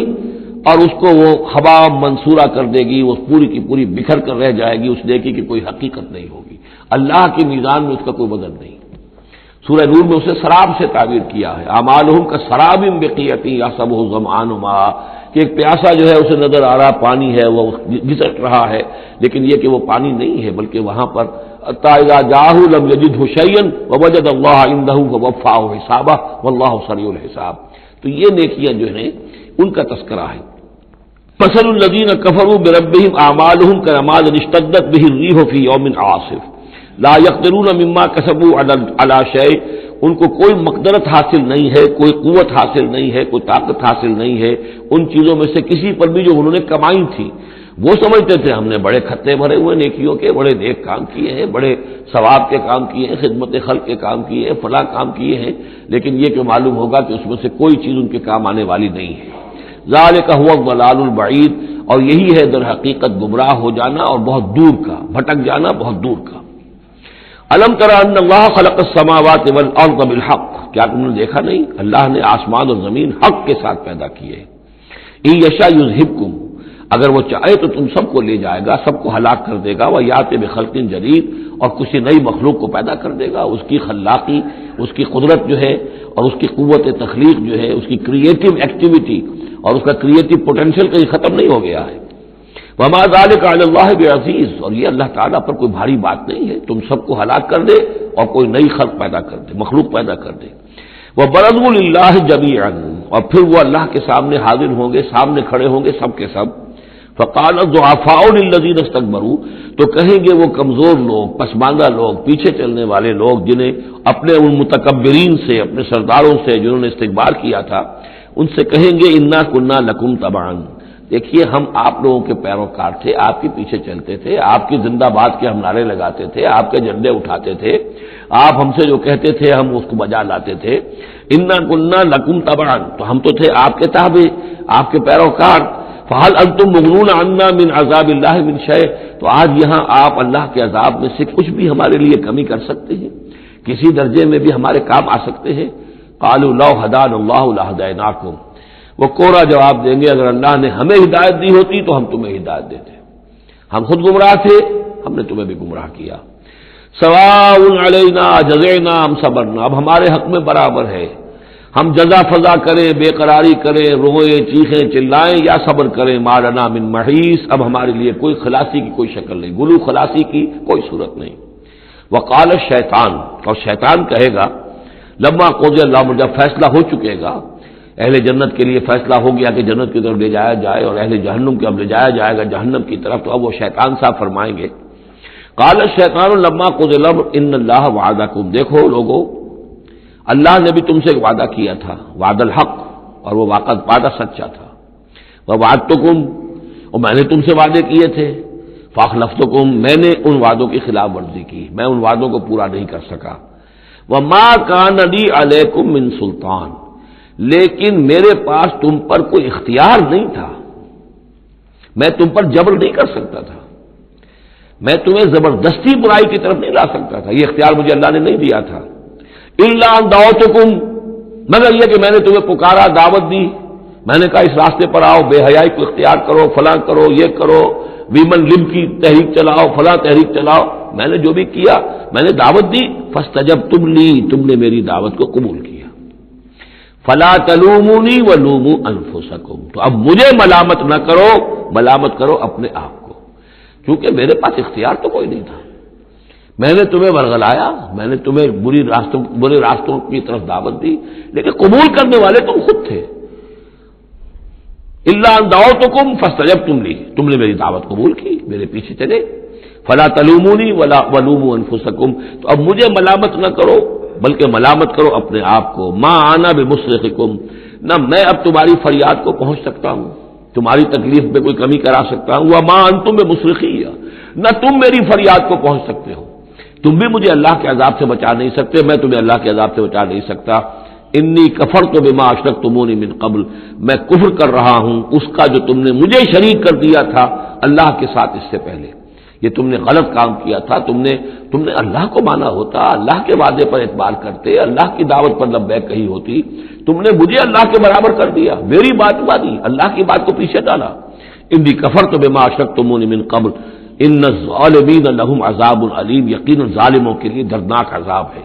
اور اس کو وہ حباب منصورہ کر دے گی، وہ پوری کی پوری بکھر کر رہ جائے گی، اس نیکی کی کوئی حقیقت نہیں ہوگی، اللہ کی میزان میں اس کا کوئی وزن نہیں۔ سورہ نور میں اسے سراب سے تعبیر کیا ہے، اعمالہم کسراب بقیۃ یحسبہ الظمآن ماء، کہ ایک پیاسا جو ہے اسے نظر آ رہا پانی ہے، وہ گھسٹ رہا ہے، لیکن یہ کہ وہ پانی نہیں ہے، بلکہ وہاں پر حتی اذا جاءہ لم یجدہ شیئا ووجد اللہ عندہ فوفاہ حسابہ واللہ سریع الحساب. تو یہ نیکیاں جو ہیں ان کا تذکرہ ہے. مثل الذین کفروا بربہم اعمالہم کرماد اشتدت بہ الریح فی یوم عاصف لا یقدرون مما کسبوا علی شیء. ان کو کوئی مقدرت حاصل نہیں ہے، کوئی قوت حاصل نہیں ہے، کوئی طاقت حاصل نہیں ہے ان چیزوں میں سے کسی پر بھی جو انہوں نے کمائی تھی. وہ سمجھتے تھے ہم نے بڑے کھتے بھرے ہوئے نیکیوں کے، بڑے نیک کام کیے ہیں، بڑے ثواب کے کام کیے ہیں، خدمت خلق کے کام کیے ہیں، فلاں کام کیے ہیں، لیکن یہ کہ معلوم ہوگا کہ اس میں سے کوئی چیز ان کے کام آنے والی نہیں ہے. ذالک هو الضلال البعید. اور یہی ہے در حقیقت گمراہ ہو جانا اور بہت دور کا، بھٹک جانا بہت دور کا. الم تر ان اللہ خلق السماوات والارض بالحق. کیا تم نے دیکھا نہیں اللہ نے آسمان اور زمین حق کے ساتھ پیدا کیے. ان یشاء یذہبکم. اگر وہ چاہے تو تم سب کو لے جائے گا، سب کو ہلاک کر دے گا. ویات بخلق جدید. اور کسی نئی مخلوق کو پیدا کر دے گا. اس کی خلاقی، اس کی قدرت جو ہے اور اس کی قوت تخلیق جو ہے، اس کی کریٹو ایکٹیویٹی اور اس کا کریٹو پوٹینشیل کہیں ختم نہیں ہو گیا ہے. وما ذلک علی اللہ بعزیز. اور یہ اللہ تعالیٰ پر کوئی بھاری بات نہیں ہے تم سب کو ہلاک کر دے اور کوئی نئی خلق پیدا کر دے، مخلوق پیدا کر دے. وبرزوا للہ جمیعا. اور پھر وہ اللہ کے سامنے حاضر ہوں گے، سامنے کھڑے ہوں گے سب کے سب. فقال الضعفاء للذین استكبروا. تو کہیں گے وہ کمزور لوگ، پسماندہ لوگ، پیچھے چلنے والے لوگ جنہیں اپنے ان متکبرین سے، اپنے سرداروں سے جنہوں نے استکبار کیا تھا، ان سے کہیں گے انا کنا لکم تبعا. دیکھیے ہم آپ لوگوں کے پیروکار تھے، آپ کے پیچھے چلتے تھے، آپ کی زندہ باد کے ہم نعرے لگاتے تھے، آپ کے جھنڈے اٹھاتے تھے، آپ ہم سے جو کہتے تھے ہم اس کو بجا لاتے تھے. انا کنا لکم تبعا. تو ہم تو تھے آپ کے تابع، آپ کے پیروکار. فہل انتم مغنون عنا من عذاب اللہ من شیء. تو آج یہاں آپ اللہ کے عذاب میں سے کچھ بھی ہمارے لیے کمی کر سکتے ہیں، کسی درجے میں بھی ہمارے کام آ سکتے ہیں. قالوا لو هدانا اللہ لہدیناکم. وہ کوڑا جواب دیں گے اگر اللہ نے ہمیں ہدایت دی ہوتی تو ہم تمہیں ہدایت دیتے. ہم خود گمراہ تھے، ہم نے تمہیں بھی گمراہ کیا. سواء علینا جزعنا ام صبرنا. اب ہمارے حق میں برابر ہے، ہم جزا فضا کریں، بے قراری کریں، روئیں چیخیں چلائیں یا صبر کریں. ما لنا من محیص. اب ہمارے لیے کوئی خلاصی کی کوئی شکل نہیں، گلو خلاصی کی کوئی صورت نہیں. وقال الشیطان. اور شیطان کہے گا لما قضی الامر. جب فیصلہ ہو چکے گا، اہل جنت کے لیے فیصلہ ہو گیا کہ جنت کی طرف لے جایا جائے اور اہل جہنم کے اب لے جایا جائے گا جہنم کی طرف، تو اب وہ شیطان صاحب فرمائیں گے قال الشیطان لما قضی الامر ان اللہ وعدکم. دیکھو لوگو، اللہ نے بھی تم سے ایک وعدہ کیا تھا، وعد الحق، اور وہ وعدہ سچا تھا. ووعدتکم. اور میں نے تم سے وعدے کیے تھے. فاخلفتکم. میں نے ان وعدوں کی خلاف ورزی کی، میں ان وعدوں کو پورا نہیں کر سکا. وما کان لی علیکم من سلطان. لیکن میرے پاس تم پر کوئی اختیار نہیں تھا، میں تم پر جبر نہیں کر سکتا تھا، میں تمہیں زبردستی برائی کی طرف نہیں لا سکتا تھا، یہ اختیار مجھے اللہ نے نہیں دیا تھا. الا ان دعوتکم. مگر یہ کہ میں نے تمہیں پکارا، دعوت دی، میں نے کہا اس راستے پر آؤ، بے حیائی کو اختیار کرو، فلاں کرو، یہ کرو، ویمن لب کی تحریک چلاؤ، فلاں تحریک چلاؤ. میں نے جو بھی کیا میں نے دعوت دی. فاستجبتم لی. تم نے میری دعوت کو قبول کیا. فلا تلومونی ولوموا انفسکم. تو اب مجھے ملامت نہ کرو، ملامت کرو اپنے آپ کو، کیونکہ میرے پاس اختیار تو کوئی نہیں تھا. میں نے تمہیں ورغلایا، میں نے تمہیں برے راستوں کی طرف دعوت دی، لیکن قبول کرنے والے تم خود تھے. الا ان دعوتکم فاستجبتم لی. تم نے میری دعوت قبول کی، میرے پیچھے چلے. فلا تلومونی ولا ولوموا انفسکم. تو اب مجھے ملامت نہ کرو بلکہ ملامت کرو اپنے آپ کو. ما انا بمصرخکم. نہ میں اب تمہاری فریاد کو پہنچ سکتا ہوں، تمہاری تکلیف میں کوئی کمی کرا سکتا ہوں. وما انتم بمصرخی. نہ تم میری فریاد کو پہنچ سکتے ہو، تم بھی مجھے اللہ کے عذاب سے بچا نہیں سکتے، میں تمہیں اللہ کے عذاب سے بچا نہیں سکتا. انی کفرت بما اشرکتمونی من قبل. میں کفر کر رہا ہوں اس کا جو تم نے مجھے شریک کر دیا تھا اللہ کے ساتھ اس سے پہلے. یہ تم نے غلط کام کیا تھا. تم نے اللہ کو مانا ہوتا، اللہ کے وعدے پر اعتبار کرتے، اللہ کی دعوت پر لبیک کہی ہوتی. تم نے مجھے اللہ کے برابر کر دیا، میری بات مانی، اللہ کی بات کو پیچھے ڈالا. انی کفرت بما اشرکتمونی من قبل ان الظالمین لهم عذاب علیم. یقینا ظالموں کے لیے دردناک عذاب ہے.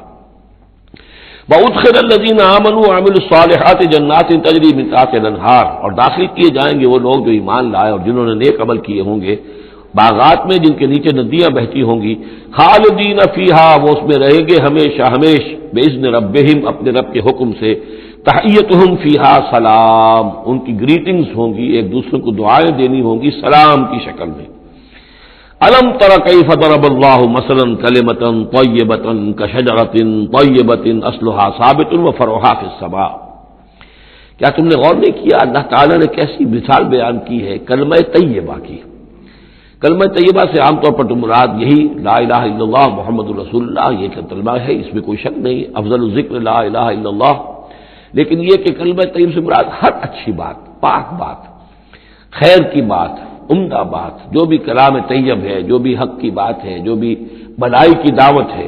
وَأُدْخِلَ الَّذِينَ آمَنُوا وَعَمِلُوا الصَّالِحَاتِ جَنَّاتٍ تَجْرِي مِن تحتها الْأَنْهَارُ. اور داخل کیے جائیں گے وہ لوگ جو ایمان لائے اور جنہوں نے نیک عمل کیے ہوں گے باغات میں جن کے نیچے ندیاں بہتی ہوں گی، خالدین فیہا، وہ اس میں رہیں گے ہمیشہ ہمیش، باذن ربہم، اپنے رب کے حکم سے، تحیتہم فیہا سلام، ان کی گریٹنگز ہوں گی، ایک دوسرے کو دعائیں دینی ہوں گی سلام کی شکل میں۔ الم تر کیف ضرب اللہ مثلا کلمۃ طیبۃ کشجرۃ طیبۃ اصلھا ثابت وفرعھا فی السماء، کیا تم نے غور نہیں کیا اللہ تعالیٰ نے کیسی مثال بیان کی ہے کلمہ طیبہ کی؟ کلمہ طیبہ سے عام طور پر تو مراد یہی لا الہ الا اللہ محمد الرسول اللہ، یہ کلمہ ہے، اس میں کوئی شک نہیں، افضل الذکر لا الہ الا اللہ، لیکن یہ کہ کلمہ طیب سے مراد ہر اچھی بات، پاک بات، خیر کی بات، عمدہ بات، جو بھی کلام طیب ہے، جو بھی حق کی بات ہے، جو بھی بھلائی کی دعوت ہے،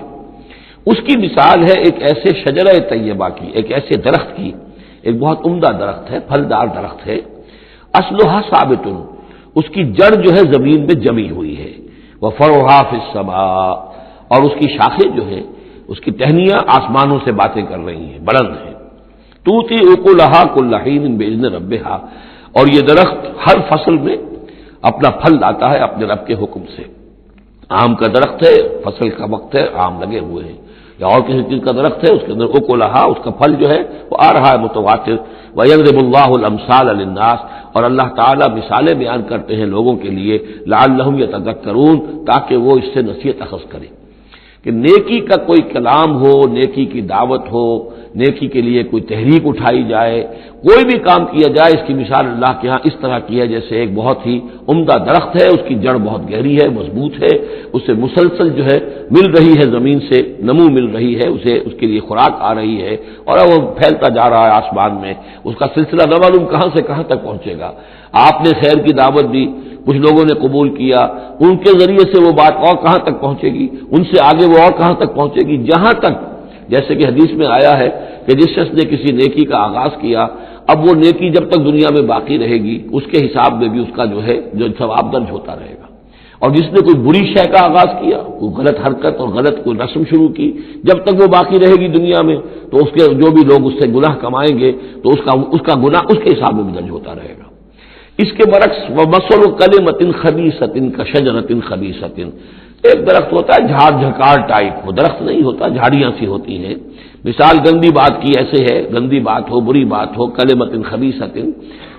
اس کی مثال ہے ایک ایسے شجرہ طیبہ کی، ایک ایسے درخت کی، ایک بہت عمدہ درخت ہے، پھلدار درخت ہے، اصلھا ثابت، اس کی جڑ جو ہے زمین میں جمی ہوئی ہے، وفرعھا فی السماء، اور اس کی شاخیں جو ہیں، اس کی ٹہنیاں آسمانوں سے باتیں کر رہی ہیں، بلند ہیں، تؤتی اکلھا کل حین باذن ربھا، اور یہ درخت ہر فصل میں اپنا پھل لاتا ہے اپنے رب کے حکم سے۔ آم کا درخت ہے، فصل کا وقت ہے، آم لگے ہوئے ہیں، یا اور کسی چیز کا درخت ہے، اس کے اندر اکلھا، اس کا پھل جو ہے وہ آ رہا ہے متواتر، وَيَضْرِبُ اللَّهُ الْأَمْثَالَ لِلنَّاسِ، اور اللہ تعالیٰ مثالیں بیان کرتے ہیں لوگوں کے لیے، لعلہم یتذکرون، تاکہ وہ اس سے نصیحت اخذ کریں، کہ نیکی کا کوئی کلام ہو، نیکی کی دعوت ہو، نیکی کے لیے کوئی تحریک اٹھائی جائے، کوئی بھی کام کیا جائے، اس کی مثال اللہ کے ہاں اس طرح کی ہے جیسے ایک بہت ہی عمدہ درخت ہے، اس کی جڑ بہت گہری ہے، مضبوط ہے، اسے مسلسل جو ہے مل رہی ہے، زمین سے نمو مل رہی ہے، اسے اس کے لیے خوراک آ رہی ہے، اور وہ پھیلتا جا رہا ہے آسمان میں، اس کا سلسلہ نہ معلوم کہاں سے کہاں تک پہنچے گا۔ آپ نے خیر کی دعوت دی، کچھ لوگوں نے قبول کیا، ان کے ذریعے سے وہ بات اور کہاں تک پہنچے گی، ان سے آگے وہ اور کہاں تک پہنچے گی، جہاں تک، جیسے کہ حدیث میں آیا ہے کہ جس شخص نے کسی نیکی کا آغاز کیا، اب وہ نیکی جب تک دنیا میں باقی رہے گی، اس کے حساب میں بھی اس کا جو ہے جو ثواب درج ہوتا رہے گا، اور جس نے کوئی بری شے کا آغاز کیا، کوئی غلط حرکت اور غلط کوئی رسم شروع کی، جب تک وہ باقی رہے گی دنیا میں، تو اس کے جو بھی لوگ اس سے گناہ کمائیں گے تو اس کا گناہ اس کے حساب میں بھی درج ہوتا رہے گا۔ اس کے برعکس وَمَثَلُ كَلِمَةٍ خَبِيثَةٍ كَشَجَرَةٍ خَبِيثَةٍ، ایک درخت ہوتا ہے جھاڑ جھکار ٹائپ، وہ درخت نہیں ہوتا، جھاڑیاں سی ہوتی ہیں، مثال گندی بات کی ایسے ہے، گندی بات ہو، بری بات ہو، کلمۃ خبیثۃ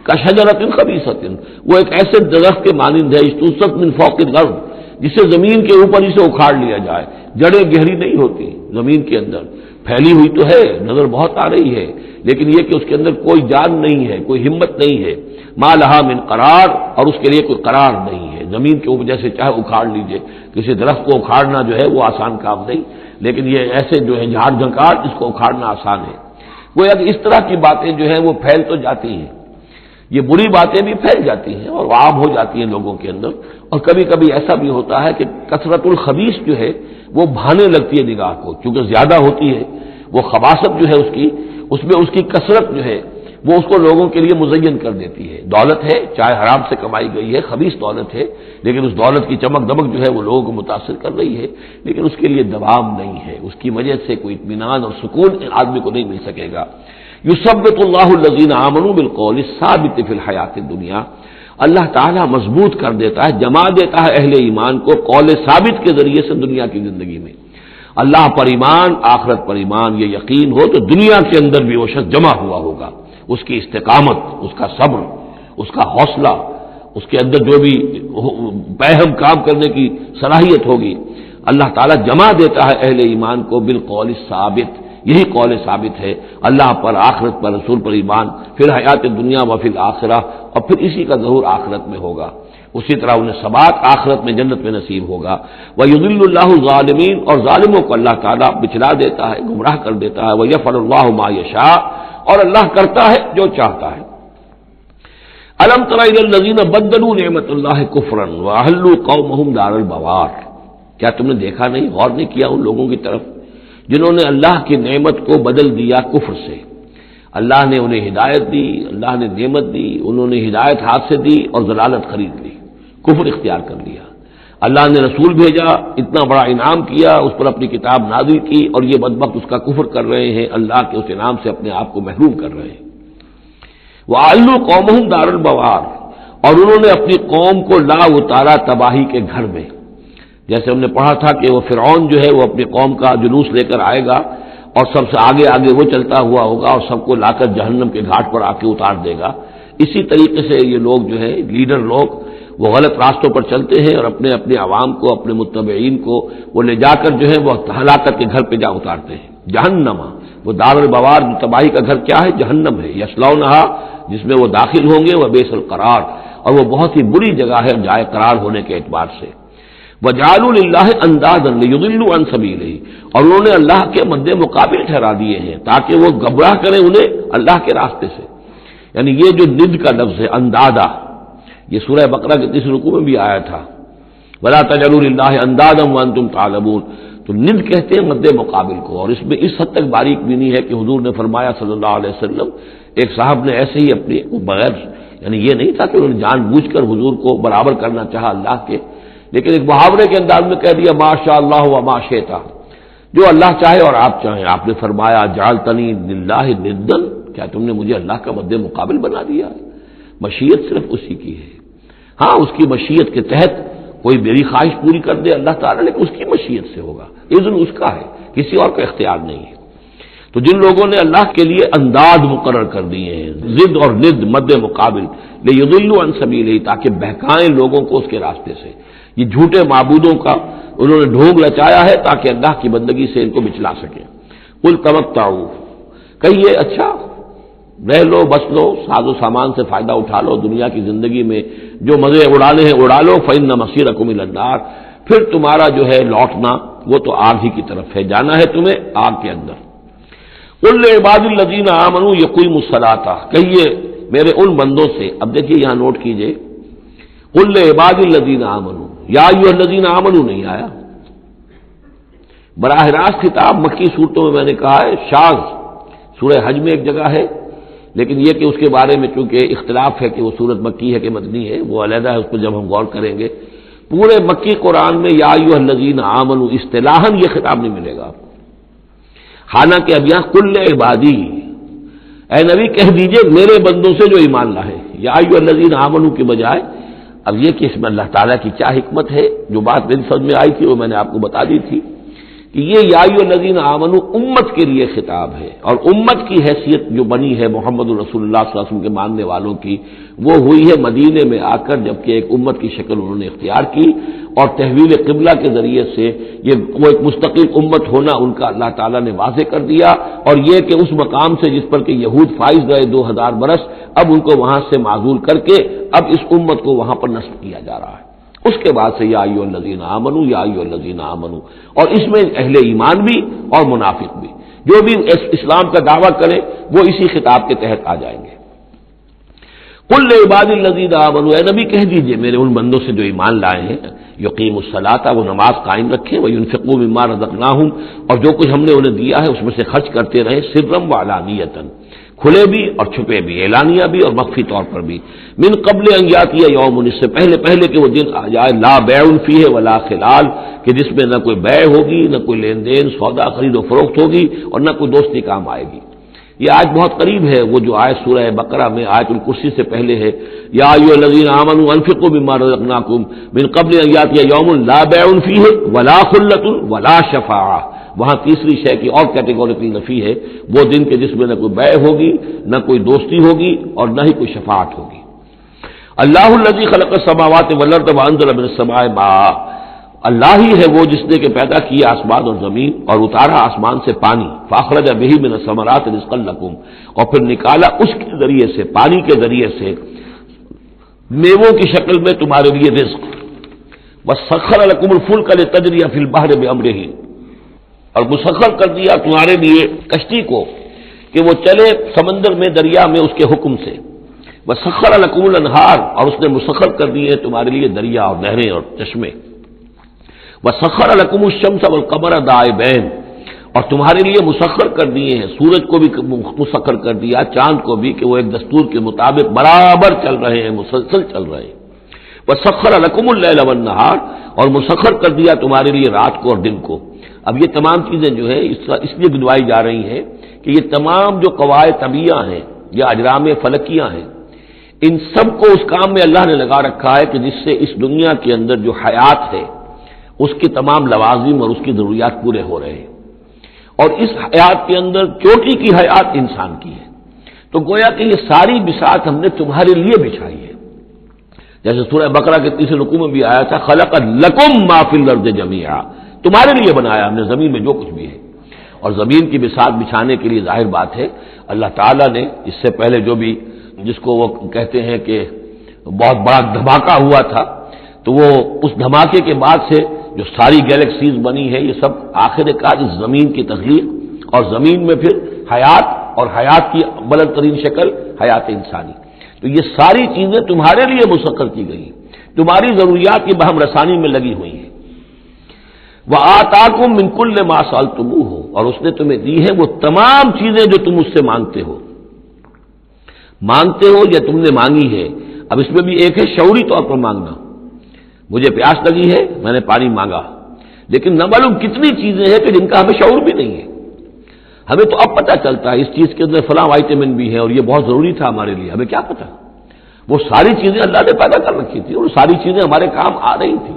کشجرۃ خبیثۃ، وہ ایک ایسے درخت کے مانند ہے اجتثت من فوق الارض، جسے زمین کے اوپر اسے اکھاڑ لیا جائے، جڑیں گہری نہیں ہوتی زمین کے اندر، پھیلی ہوئی تو ہے، نظر بہت آ رہی ہے، لیکن یہ کہ اس کے اندر کوئی جان نہیں ہے، کوئی ہمت نہیں ہے، ما لہا من قرار، اور اس کے لیے کوئی قرار نہیں ہے، زمین کے اوپر جیسے چاہے اکھاڑ لیجئے، کسی درخت کو اکھاڑنا جو ہے وہ آسان کام نہیں، لیکن یہ ایسے جو ہے جھاڑ جھنکار، اس کو اکھاڑنا آسان ہے۔ وہ اس طرح کی باتیں جو ہیں وہ پھیل تو جاتی ہیں، یہ بری باتیں بھی پھیل جاتی ہیں اور عام ہو جاتی ہیں لوگوں کے اندر، اور کبھی کبھی ایسا بھی ہوتا ہے کہ کثرت الخبیث جو ہے وہ بھانے لگتی ہے نگاہ کو، چونکہ زیادہ ہوتی ہے وہ خباثت جو ہے اس میں اس کی کثرت جو ہے وہ اس کو لوگوں کے لیے مزین کر دیتی ہے۔ دولت ہے، چاہے حرام سے کمائی گئی ہے، خبیث دولت ہے، لیکن اس دولت کی چمک دمک جو ہے وہ لوگوں کو متاثر کر رہی ہے، لیکن اس کے لیے دوام نہیں ہے، اس کی وجہ سے کوئی اطمینان اور سکون آدمی کو نہیں مل سکے گا۔ یثبت اللہ الذین آمنوا بالقول الثابت فی الحیات الدنیا، اللہ تعالیٰ مضبوط کر دیتا ہے، جما دیتا ہے اہل ایمان کو قول ثابت کے ذریعے سے دنیا کی زندگی میں۔ اللہ پر ایمان، آخرت پر ایمان، یہ یقین ہو تو دنیا کے اندر بھی وہ شخص جمع ہوا ہوگا، اس کی استقامت، اس کا صبر، اس کا حوصلہ، اس کے اندر جو بھی باہم کام کرنے کی صلاحیت ہوگی، اللہ تعالیٰ جمع دیتا ہے اہل ایمان کو بالقول ثابت، یہی قول ثابت ہے، اللہ پر، آخرت پر، رسول پر ایمان، پھر حیات دنیا و فی الآخرہ، اور پھر اسی کا ظہور آخرت میں ہوگا، اسی طرح انہیں ثبات آخرت میں جنت میں نصیب ہوگا۔ وَيُضِلُّ اللَّهُ الظَّالِمِينَ، اور ظالموں کو اللہ تعالیٰ بچلا دیتا ہے، گمراہ کر دیتا ہے، وَيَفْعَلُ اللَّهُ مَا يَشَاءُ، اور اللہ کرتا ہے جو چاہتا ہے۔ أَلَمْ تَرَ إِلَى الَّذِينَ بَدَّلُوا نِعْمَتَ اللَّهِ كُفْرًا وَأَحَلُّوا قَوْمَهُمْ دَارَ الْبَوَارِ، کیا تم نے دیکھا نہیں، غور نہیں کیا ان لوگوں کی طرف جنہوں نے اللہ کی نعمت کو بدل دیا کفر سے؟ اللہ نے انہیں ہدایت دی، اللہ نے نعمت دی، انہوں نے ہدایت ہاتھ سے دی اور ضلالت خرید لی، کفر اختیار کر لیا۔ اللہ نے رسول بھیجا، اتنا بڑا انعام کیا، اس پر اپنی کتاب نازل کی، اور یہ بدبخت اس کا کفر کر رہے ہیں، اللہ کے اس انعام سے اپنے آپ کو محروم کر رہے ہیں۔ وَأَحَلُّوا قَوْمَهُمْ دَارَ الْبَوَارِ، اور انہوں نے اپنی قوم کو لا اتارا تباہی کے گھر میں. جیسے ہم نے پڑھا تھا کہ وہ فرعون جو ہے وہ اپنی قوم کا جلوس لے کر آئے گا اور سب سے آگے آگے وہ چلتا ہوا ہوگا اور سب کو لا کر جہنم کے گھاٹ پر آ کے اتار دے گا. اسی طریقے سے یہ لوگ جو ہے لیڈر لوگ وہ غلط راستوں پر چلتے ہیں اور اپنے اپنے عوام کو اپنے متبعین کو وہ لے جا کر جو ہے وہ ہلاکت کے گھر پہ جا اتارتے ہیں. جہنم وہ دار البوار تباہی کا گھر کیا ہے؟ جہنم ہے. یصلونھا جس میں وہ داخل ہوں گے وہ بئس القرار اور وہ بہت ہی بری جگہ ہے جائے قرار ہونے کے اعتبار سے. وجعلوا للہ اندادا لیضلوا عن سبیلہ اور انہوں نے اللہ کے مد مقابل ٹھہرا دیے ہیں تاکہ وہ گمراہ کریں انہیں اللہ کے راستے سے. یعنی یہ جو ند کا لفظ ہے اندادا، یہ سورہ بقرہ کے 30 رکوع میں بھی آیا تھا. ولا تجعلوا للہ اندادا وانتم تعلمون. تو ند کہتے ہیں مد مقابل کو، اور اس میں اس حد تک باریک بھی نہیں ہے کہ حضور نے فرمایا صلی اللہ علیہ وسلم، ایک صاحب نے ایسے ہی اپنے بغیر، یعنی یہ نہیں تھا کہ انہوں نے جان بوجھ کر حضور کو برابر کرنا چاہا اللہ کے، لیکن ایک محاورے کے انداز میں کہہ دیا ما شاء اللہ و ما شئت، جو اللہ چاہے اور آپ چاہیں. آپ نے فرمایا جعلتنی للہ ندا، کیا تم نے مجھے اللہ کا مد مقابل بنا دیا؟ مشیت صرف اسی کی ہے. ہاں اس کی مشیت کے تحت کوئی میری خواہش پوری کر دے اللہ تعالیٰ، لیکن اس کی مشیت سے ہوگا، اذن اس کا ہے، کسی اور کا اختیار نہیں ہے. تو جن لوگوں نے اللہ کے لیے انداز مقرر کر دیے ہیں، ضد اور ند مد مقابل، لیضلوا عن سبیلہ تاکہ بہکائیں لوگوں کو اس کے راستے سے، یہ جھوٹے معبودوں کا انہوں نے ڈھونگ رچایا ہے تاکہ اللہ کی بندگی سے ان کو بچلا سکیں. قل تمتعوا، کہیے اچھا رہ لو بس لو، ساز و سامان سے فائدہ اٹھا لو، دنیا کی زندگی میں جو مزے اڑانے ہیں اڑا لو، فإن مصیرکم الی النار، پھر تمہارا جو ہے لوٹنا وہ تو آگ ہی کی طرف ہے، جانا ہے تمہیں آگ کے اندر. قل لعباد الذین آمنوا یقیموا الصلاۃ، کہیے میرے ان بندوں سے، اب دیکھیے یہاں نوٹ کیجئے، قل لعباد الذین آمنوا، یا ایھا الذین آمنوا نہیں آیا. براہ راست خطاب مکی صورتوں میں نے کہا ہے شاذ، سورہ حج میں ایک جگہ ہے، لیکن یہ کہ اس کے بارے میں چونکہ اختلاف ہے کہ وہ سورت مکی ہے کہ مدنی ہے، وہ علیحدہ ہے، اس پر جب ہم غور کریں گے. پورے مکی قرآن میں یا ایھا الذین آمنوا اصطلاحاً یہ خطاب نہیں ملے گا آپ کو، حالانکہ اب یہاں کل عبادی، اے نبی کہہ دیجئے میرے بندوں سے جو ایمان لائے، یا ایھا الذین آمنوا کے بجائے. اب یہ کہ اس میں اللہ تعالیٰ کی کیا حکمت ہے، جو بات میری سمجھ میں آئی تھی وہ میں نے آپ کو بتا دی تھی کہ یہ یا ایھا الذین آمنوا امت کے لیے خطاب ہے، اور امت کی حیثیت جو بنی ہے محمد رسول اللہ صلی اللہ علیہ وسلم کے ماننے والوں کی، وہ ہوئی ہے مدینے میں آ کر، جبکہ ایک امت کی شکل انہوں نے اختیار کی، اور تحویل قبلہ کے ذریعے سے یہ وہ ایک مستقل امت ہونا ان کا اللہ تعالیٰ نے واضح کر دیا. اور یہ کہ اس مقام سے جس پر کہ یہود فائز گئے 2000 برس، اب ان کو وہاں سے معزول کر کے اب اس امت کو وہاں پر نصب کیا جا رہا ہے. اس کے بعد سے یا ایھا الذین آمنوا، یا ایھا الذین آمنوا، اور اس میں اہل ایمان بھی اور منافق بھی، جو بھی اسلام کا دعویٰ کریں وہ اسی خطاب کے تحت آ جائیں گے. قل لعباد الذین آمنوا، اے نبی کہہ دیجئے میرے ان بندوں سے جو ایمان لائے ہیں، یقیموا الصلاۃ، وہ نماز قائم رکھیں، وینفقوا مما رزقناہم، اور جو کچھ ہم نے انہیں دیا ہے اس میں سے خرچ کرتے رہیں، سرا وعلانیۃ، کھلے بھی اور چھپے بھی، اعلانیہ بھی اور مخفی طور پر بھی. من قبل ان یاتی یوم، اس سے پہلے کہ وہ دن آ جائے، لا بیع فیہ ولا خلال، کہ جس میں نہ کوئی بیع ہوگی، نہ کوئی لین دین سودا خرید و فروخت ہوگی، اور نہ کوئی دوستی کام آئے گی. یہ آج بہت قریب ہے، وہ جو آیت سورہ بقرہ میں آیت الکرسی سے پہلے ہے، یا ایھا الذین آمنوا انفقوا مما رزقناکم من قبل ان یاتی یوم لا بیع فیہ ولا خلۃ ولا شفاعہ. وہاں تیسری شے کی اور کیٹیگوریکل نفی ہے، وہ دن کے جس میں نہ کوئی بیع ہوگی، نہ کوئی دوستی ہوگی، اور نہ ہی کوئی شفاعت ہوگی. اللہ الذی خلق السماوات والارض وانزل من السماء ماء، اللہ ہی ہے وہ جس نے کہ پیدا کیا آسمان اور زمین اور اتارا آسمان سے پانی، فاخرج بہ من الثمرات رزقا لکم، اور پھر نکالا اس کے ذریعے سے، پانی کے ذریعے سے میووں کی شکل میں تمہارے لیے رزق. وسخر لکم الفلک لتجری فی البحر بامرہ، اور مسخر کر دیا تمہارے لیے کشتی کو کہ وہ چلے سمندر میں دریا میں اس کے حکم سے. وسخر لکم الانہار، اور اس نے مسخر کر دیے تمہارے لیے دریا اور نہریں اور چشمے. وسخر لکم الشمس والقمر دائبین، اور تمہارے لیے مسخر کر دیے ہیں، سورج کو بھی مسخر کر دیا، چاند کو بھی، کہ وہ ایک دستور کے مطابق برابر چل رہے ہیں، مسلسل چل رہے ہیں. وسخر لکم اللیل والنہار، اور مسخر کر دیا تمہارے لیے رات کو اور دن کو. اب یہ تمام چیزیں جو ہے اس لیے گنوائی جا رہی ہیں کہ یہ تمام جو قواعد طبیعہ ہیں یا اجرام فلکیاں ہیں، ان سب کو اس کام میں اللہ نے لگا رکھا ہے کہ جس سے اس دنیا کے اندر جو حیات ہے اس کی تمام لوازم اور اس کی ضروریات پورے ہو رہے ہیں، اور اس حیات کے اندر چوٹی کی حیات انسان کی ہے، تو گویا کہ یہ ساری بساط ہم نے تمہارے لیے بچھائی ہے۔ جیسے سورہ بقرہ کے تیسرے رکوع میں بھی آیا تھا، خلق لکم ما فی الارض جمیعا، تمہارے لیے بنایا ہم نے زمین میں جو کچھ بھی ہے۔ اور زمین کی بساط بچھانے کے لیے ظاہر بات ہے اللہ تعالیٰ نے اس سے پہلے جو بھی جس کو وہ کہتے ہیں کہ بہت بڑا دھماکہ ہوا تھا، تو وہ اس دھماکے کے بعد سے جو ساری گیلیکسیز بنی ہے یہ سب آخر کار اس زمین کی تخلیق اور زمین میں پھر حیات، اور حیات کی بلند ترین شکل حیات انسانی۔ تو یہ ساری چیزیں تمہارے لیے مسخر کی گئی، تمہاری ضروریات کی بہم رسانی میں لگی ہوئی ہیں۔ وَآتَاكُم مِّن كُلِّ مَا سَأَلْتُمُوهُ، اور اس نے تمہیں دی ہے وہ تمام چیزیں جو تم اس سے مانگتے ہو یا تم نے مانگی ہے۔ اب اس میں بھی ایک ہے شعوری طور پر مانگنا، مجھے پیاس لگی ہے میں نے پانی مانگا، لیکن نہ معلوم کتنی چیزیں ہیں کہ جن کا ہمیں شعور بھی نہیں ہے۔ ہمیں تو اب پتہ چلتا ہے اس چیز کے اندر فلاں وائٹامن بھی ہے اور یہ بہت ضروری تھا ہمارے لیے، ہمیں کیا پتہ؟ وہ ساری چیزیں اللہ نے پیدا کر رکھی تھی اور ساری چیزیں ہمارے کام آ رہی تھی،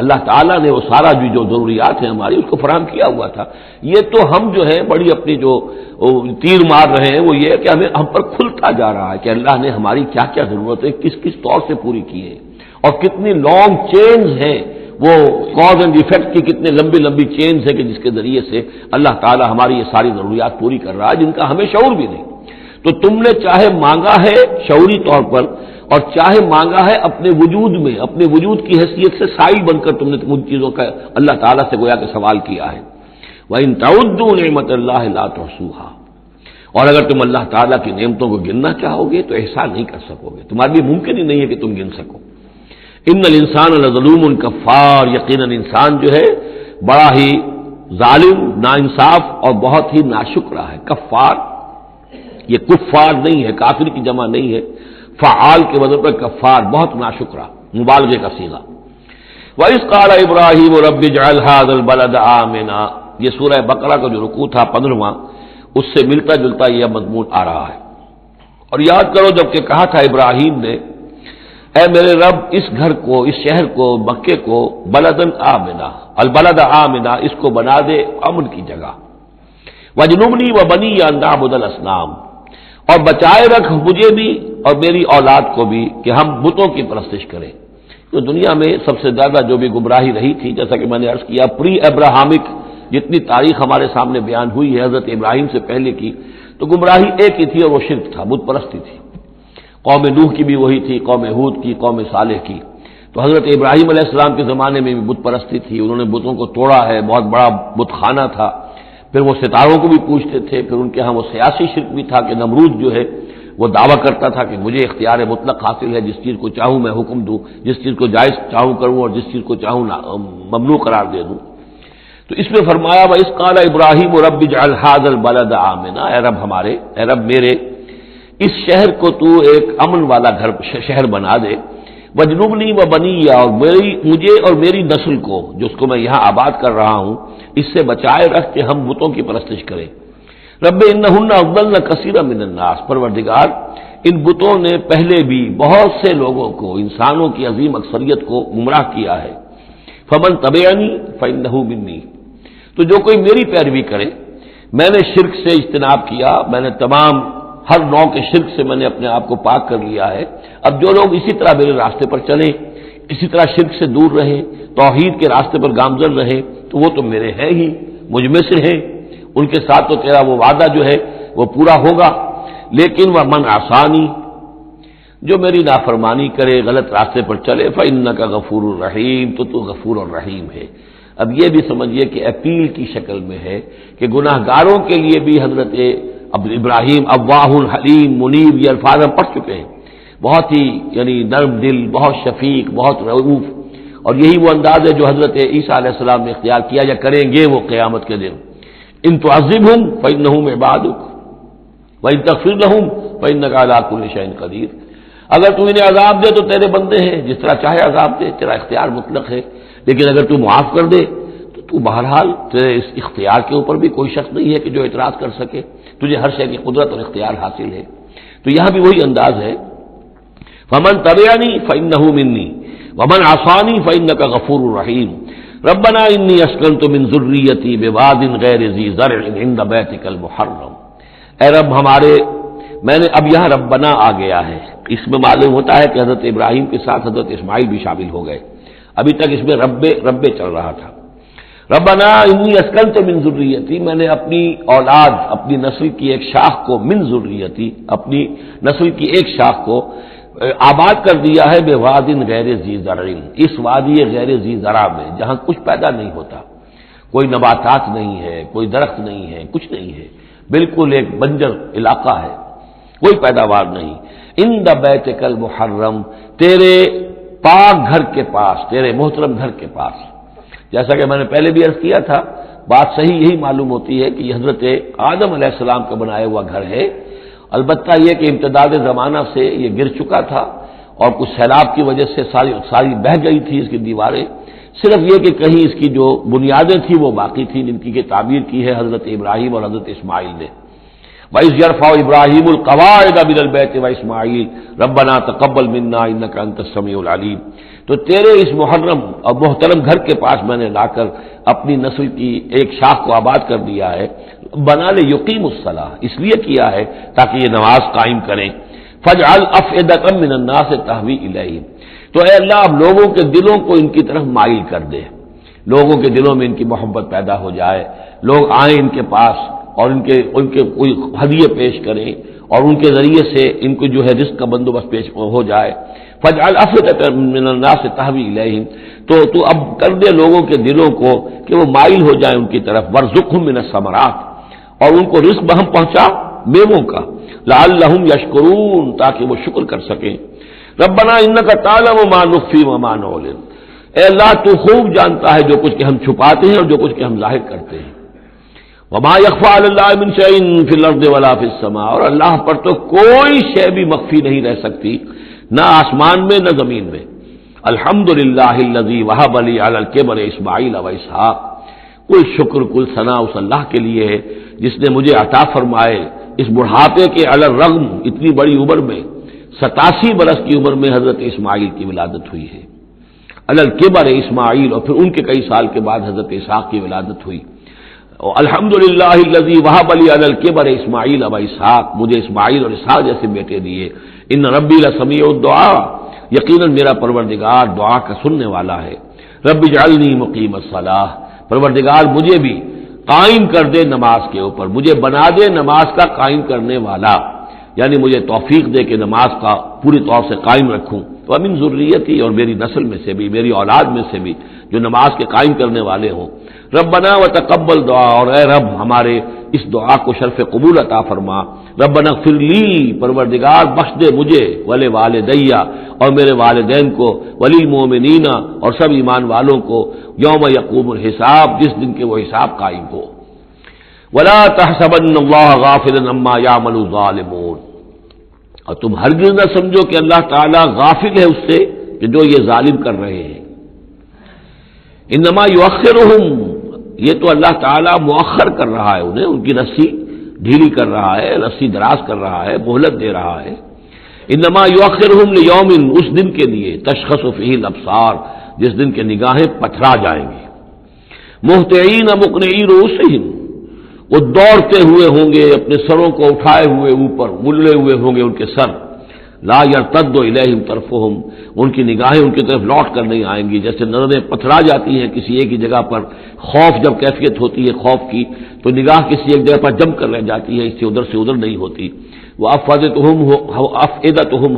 اللہ تعالیٰ نے وہ سارا بھی جو ضروریات ہیں ہماری اس کو فراہم کیا ہوا تھا۔ یہ تو ہم جو ہے بڑی اپنی جو تیر مار رہے ہیں وہ یہ ہے کہ ہم پر کھلتا جا رہا ہے کہ اللہ نے ہماری کیا کیا ضرورتیں کس کس طور سے پوری کی ہے، اور کتنی لانگ چینز ہیں، وہ کاز اینڈ ایفیکٹ کی کتنے لمبی لمبی چینز ہیں کہ جس کے ذریعے سے اللہ تعالیٰ ہماری یہ ساری ضروریات پوری کر رہا ہے جن کا ہمیں شعور بھی نہیں۔ تو تم نے چاہے مانگا ہے شعوری طور پر اور چاہے مانگا ہے اپنے وجود میں، اپنے وجود کی حیثیت سے سائل بن کر تم نے ان چیزوں کا اللہ تعالیٰ سے گویا کہ سوال کیا ہے۔ وَإِن تَعُدُّوا نِعْمَتَ اللَّهِ لَا تُحْصُوهَا، اور اگر تم اللہ تعالیٰ کی نعمتوں کو گننا چاہو گے تو احسان نہیں کر سکو گے، تمہارے لیے ممکن ہی نہیں ہے کہ تم گن سکو۔ ان الانسان لظلوم کفار، یقیناً انسان جو ہے بڑا ہی ظالم، ناانصاف اور بہت ہی ناشکرا ہے۔ کفار یہ کفار نہیں ہے، کافر کی جمع نہیں ہے، فعال کے وزن پر کفار، بہت ناشکرا، مبالغے کا صیغہ۔ وَإِذْ قَالَ إِبْرَاهِيمُ رَبِّ اجْعَلْ هَٰذَا الْبَلَدَ آمِنًا، یہ سورہ بقرہ کا جو رکوع تھا 15واں، اس سے ملتا جلتا یہ مضمون آ رہا ہے۔ اور یاد کرو جب کہ کہا تھا ابراہیم نے، اے میرے رب اس گھر کو، اس شہر کو، مکے کو بلدن آمنا، البلد آمنا، اس کو بنا دے امن کی جگہ، وجنبنی وبنی ان نعبد الاصنام، اور بچائے رکھ مجھے بھی اور میری اولاد کو بھی کہ ہم بتوں کی پرستش کریں۔ تو دنیا میں سب سے زیادہ جو بھی گمراہی رہی تھی، جیسا کہ میں نے عرض کیا، پری ابراہمک جتنی تاریخ ہمارے سامنے بیان ہوئی ہے حضرت ابراہیم سے پہلے کی، تو گمراہی ایک ہی تھی اور وہ شرک تھا، بت پرستی تھی۔ قوم نوح کی بھی وہی تھی، قوم ہود کی، قوم صالح کی۔ تو حضرت ابراہیم علیہ السلام کے زمانے میں بھی بت پرستی تھی، انہوں نے بتوں کو توڑا ہے، بہت بڑا بت خانہ تھا۔ پھر وہ ستاروں کو بھی پوجتے تھے، پھر ان کے ہاں وہ سیاسی شرک بھی تھا کہ نمرود جو ہے وہ دعویٰ کرتا تھا کہ مجھے اختیار مطلق حاصل ہے، جس چیز کو چاہوں میں حکم دوں، جس چیز کو جائز چاہوں کروں اور جس چیز کو چاہوں ممنوع قرار دے دوں۔ تو اس میں فرمایا وَإِذْ قَالَ إِبْرَاهِيمُ رَبِّ اجْعَلْ هَٰذَا الْبَلَدَ آمِنًا، اے رب ہمارے، اے رب میرے، اس شہر کو تو ایک امن والا گھر شہر بنا دے، وجنبنی وبنی، اور مجھے اور میری نسل کو جس کو میں یہاں آباد کر رہا ہوں اس سے بچائے رکھ کہ ہم بتوں کی پرستش کریں۔ رب انہن اضللن کثیرا من الناس، پروردگار ان بتوں نے پہلے بھی بہت سے لوگوں کو، انسانوں کی عظیم اکثریت کو گمراہ کیا ہے۔ فمن تبعنی فانہ منی، تو جو کوئی میری پیروی کرے، میں نے شرک سے اجتناب کیا، میں نے تمام ہر نوع کے شرک سے میں نے اپنے آپ کو پاک کر لیا ہے۔ اب جو لوگ اسی طرح میرے راستے پر چلیں، اسی طرح شرک سے دور رہیں، توحید کے راستے پر گامزن رہیں، تو وہ تو میرے ہیں ہی، مجھ میں سے ہیں، ان کے ساتھ تو تیرا وہ وعدہ جو ہے وہ پورا ہوگا۔ لیکن وہ من عصانی، جو میری نافرمانی کرے، غلط راستے پر چلے، فإنک غفور الرحیم، تو غفور الرحیم ہے۔ اب یہ بھی سمجھیے کہ اپیل کی شکل میں ہے کہ گناہ گاروں کے لیے بھی حضرت ابراہیم اواہ حلیم منیب یہ الفاظ ہم پڑھ چکے ہیں، بہت ہی یعنی نرم دل، بہت شفیق، بہت رؤوف، اور یہی وہ انداز ہے جو حضرت عیسیٰ علیہ السلام نے اختیار کیا یا کریں گے وہ قیامت کے دن۔ ان تعذبہم فإنہم عبادک وإن تغفر لہم فإنک علی کل شیء قدیر، اگر تو انہیں عذاب دے تو تیرے بندے ہیں، جس طرح چاہے عذاب دے، تیرا اختیار مطلق ہے، لیکن اگر تو معاف کر دے تو بہرحال تیرے اس اختیار کے اوپر بھی کوئی شخص نہیں ہے کہ جو اعتراض کر سکے، تجھے ہر شے کی قدرت اور اختیار حاصل ہے۔ تو یہاں بھی وہی انداز ہے فمن تبعنی فإنہ منی ومن عصانی فإنک غفور رحیم ربنا انی اسکنت من ذریتی بواد غیر ذی زرع عند بیتک المحرم، اے رب ہمارے، میں نے اب یہاں ربنا آ گیا ہے، اس میں معلوم ہوتا ہے کہ حضرت ابراہیم کے ساتھ حضرت اسماعیل بھی شامل ہو گئے، ابھی تک اس میں رب چل رہا تھا۔ ربنا انی اسکنت من ذریتی، میں نے اپنی اولاد، اپنی نسل کی ایک شاخ کو، من ذریتی، اپنی نسل کی ایک شاخ کو آباد کر دیا ہے بواد غیر ذی زرع، اس وادی غیر ذی زرع میں جہاں کچھ پیدا نہیں ہوتا، کوئی نباتات نہیں ہے، کوئی درخت نہیں ہے، کچھ نہیں ہے، بالکل ایک بنجر علاقہ ہے، کوئی پیداوار نہیں، عند بیتک المحرم، تیرے پاک گھر کے پاس، تیرے محترم گھر کے پاس۔ جیسا کہ میں نے پہلے بھی عرض کیا تھا، بات صحیح یہی معلوم ہوتی ہے کہ یہ حضرت آدم علیہ السلام کا بنایا ہوا گھر ہے، البتہ یہ کہ امتداد زمانہ سے یہ گر چکا تھا اور کچھ سیلاب کی وجہ سے ساری بہہ گئی تھی اس کی دیواریں، صرف یہ کہ کہیں اس کی جو بنیادیں تھیں وہ باقی تھیں، جن کی تعبیر کی ہے حضرت ابراہیم اور حضرت اسماعیل نے۔ وَإِذْ يَرْفَعُ إِبْرَاهِيمُ الْقَوَاعِدَ مِنَ الْبَيْتِ وَإِسْمَاعِيلُ رَبَّنَا تَقَبَّلْ مِنَّا إِنَّكَ أَنتَ السَّمِيعُ الْعَلِيمُ، تو تیرے اس محرم اور محترم گھر کے پاس میں نے لا کر اپنی نسل کی ایک شاخ کو آباد کر دیا ہے، بنا لے یقیم الصلاح، اس لیے کیا ہے تاکہ یہ نماز قائم کریں، فَاجْعَلْ أَفْئِدَةً مِّنَ النَّاسِ تَهْوِي إِلَيْهِمْ، تو اے اللہ اب لوگوں کے دلوں کو ان کی طرف مائل کر دے، لوگوں کے دلوں میں ان کی محبت پیدا ہو جائے، لوگ آئیں ان کے پاس اور ان کے کوئی ہدیے پیش کریں اور ان کے ذریعے سے ان کو جو ہے رزق کا بندوبست پیش ہو جائے۔ فَاجْعَلْ أَفْئِدَةً مِّنَ النَّاسِ تَهْوِي إِلَيْهِمْ، تو اب کر دے لوگوں کے دلوں کو کہ وہ مائل ہو جائیں ان کی طرف، وَارْزُقْهُم مِّنَ الثَّمَرَاتِ، اور ان کو رزق بہم پہنچا میووں کا، لَعَلَّهُمْ يَشْكُرُونَ، تاکہ وہ شکر کر سکیں۔ ربنا انک تعلم ما نخفی وما نعلن، اے اللہ تو خوب جانتا ہے جو کچھ کہ ہم چھپاتے ہیں اور جو کچھ کہ ہم ظاہر کرتے ہیں۔ وما یخفی علی اللہ من شیء فی الارض ولا فی السماء، اور اللہ پر تو کوئی شے بھی مخفی نہیں رہ سکتی، نہ آسمان میں نہ زمین میں۔ الحمدللہ الذی وہب لی علی الکبر اسماعیل و اسحاق، کل شکر کل ثنا اس اللہ کے لیے ہے جس نے مجھے عطا فرمائے اس بڑھاپے کے علی الرغم، اتنی بڑی عمر میں، 87 برس کی عمر میں حضرت اسماعیل کی ولادت ہوئی ہے، علی الکبر اسماعیل، اور پھر ان کے کئی سال کے بعد حضرت اسحاق کی ولادت ہوئی۔ الحمدللہ الذی وہب لی علی الکبر اسماعیل و اسحاق، مجھے اسماعیل اور اسحاق جیسے بیٹے دیے۔ ان ربی لسمیع الدعاء، یقیناً میرا پروردگار دعا کا سننے والا ہے۔ رب اجعلنی مقیم الصلاۃ، پروردگار مجھے بھی قائم کر دے نماز کے اوپر، مجھے بنا دے نماز کا قائم کرنے والا، یعنی مجھے توفیق دے کہ نماز کا پوری طور سے قائم رکھوں، ومن ذریتی، اور میری نسل میں سے بھی، میری اولاد میں سے بھی جو نماز کے قائم کرنے والے ہوں۔ ربنا وتقبل دعا، اور اے رب ہمارے اس دعا کو شرف قبول عطا فرما۔ ربنا اغفر لی، پروردگار بخش دے مجھے، ولی والدیہ، اور میرے والدین کو، وللمؤمنین، اور سب ایمان والوں کو، یوم یقوم الحساب، جس دن کے وہ حساب قائم ہو۔ ولا تحسبن اللہ غافلا عما یعمل الظالمون، اور تم ہرگز نہ سمجھو کہ اللہ تعالیٰ غافل ہے اس سے کہ جو یہ ظالم کر رہے ہیں۔ انما یؤخرہم، یہ تو اللہ تعالیٰ مؤخر کر رہا ہے انہیں، ان کی رسی ڈھیلی کر رہا ہے، رسی دراز کر رہا ہے، مہلت دے رہا ہے۔ انما یؤخرہم لیوم، اس دن کے لیے تشخص فیہ الابصار، جس دن کے نگاہیں پتھرا جائیں گی۔ مہطعین مقنعی رؤوسہم، وہ دوڑتے ہوئے ہوں گے، اپنے سروں کو اٹھائے ہوئے اوپر، ملے ہوئے ہوں گے ان کے سر۔ لا یرتد الیہم طرفہم، ان کی نگاہیں ان کی طرف لوٹ کر نہیں آئیں گی، جیسے نظریں پتھرا جاتی ہیں کسی ایک ہی جگہ پر، خوف جب کیفیت ہوتی ہے خوف کی تو نگاہ کسی ایک جگہ پر جم کر رہ جاتی ہے، اس سے ادھر نہیں ہوتی۔ وافئدتہم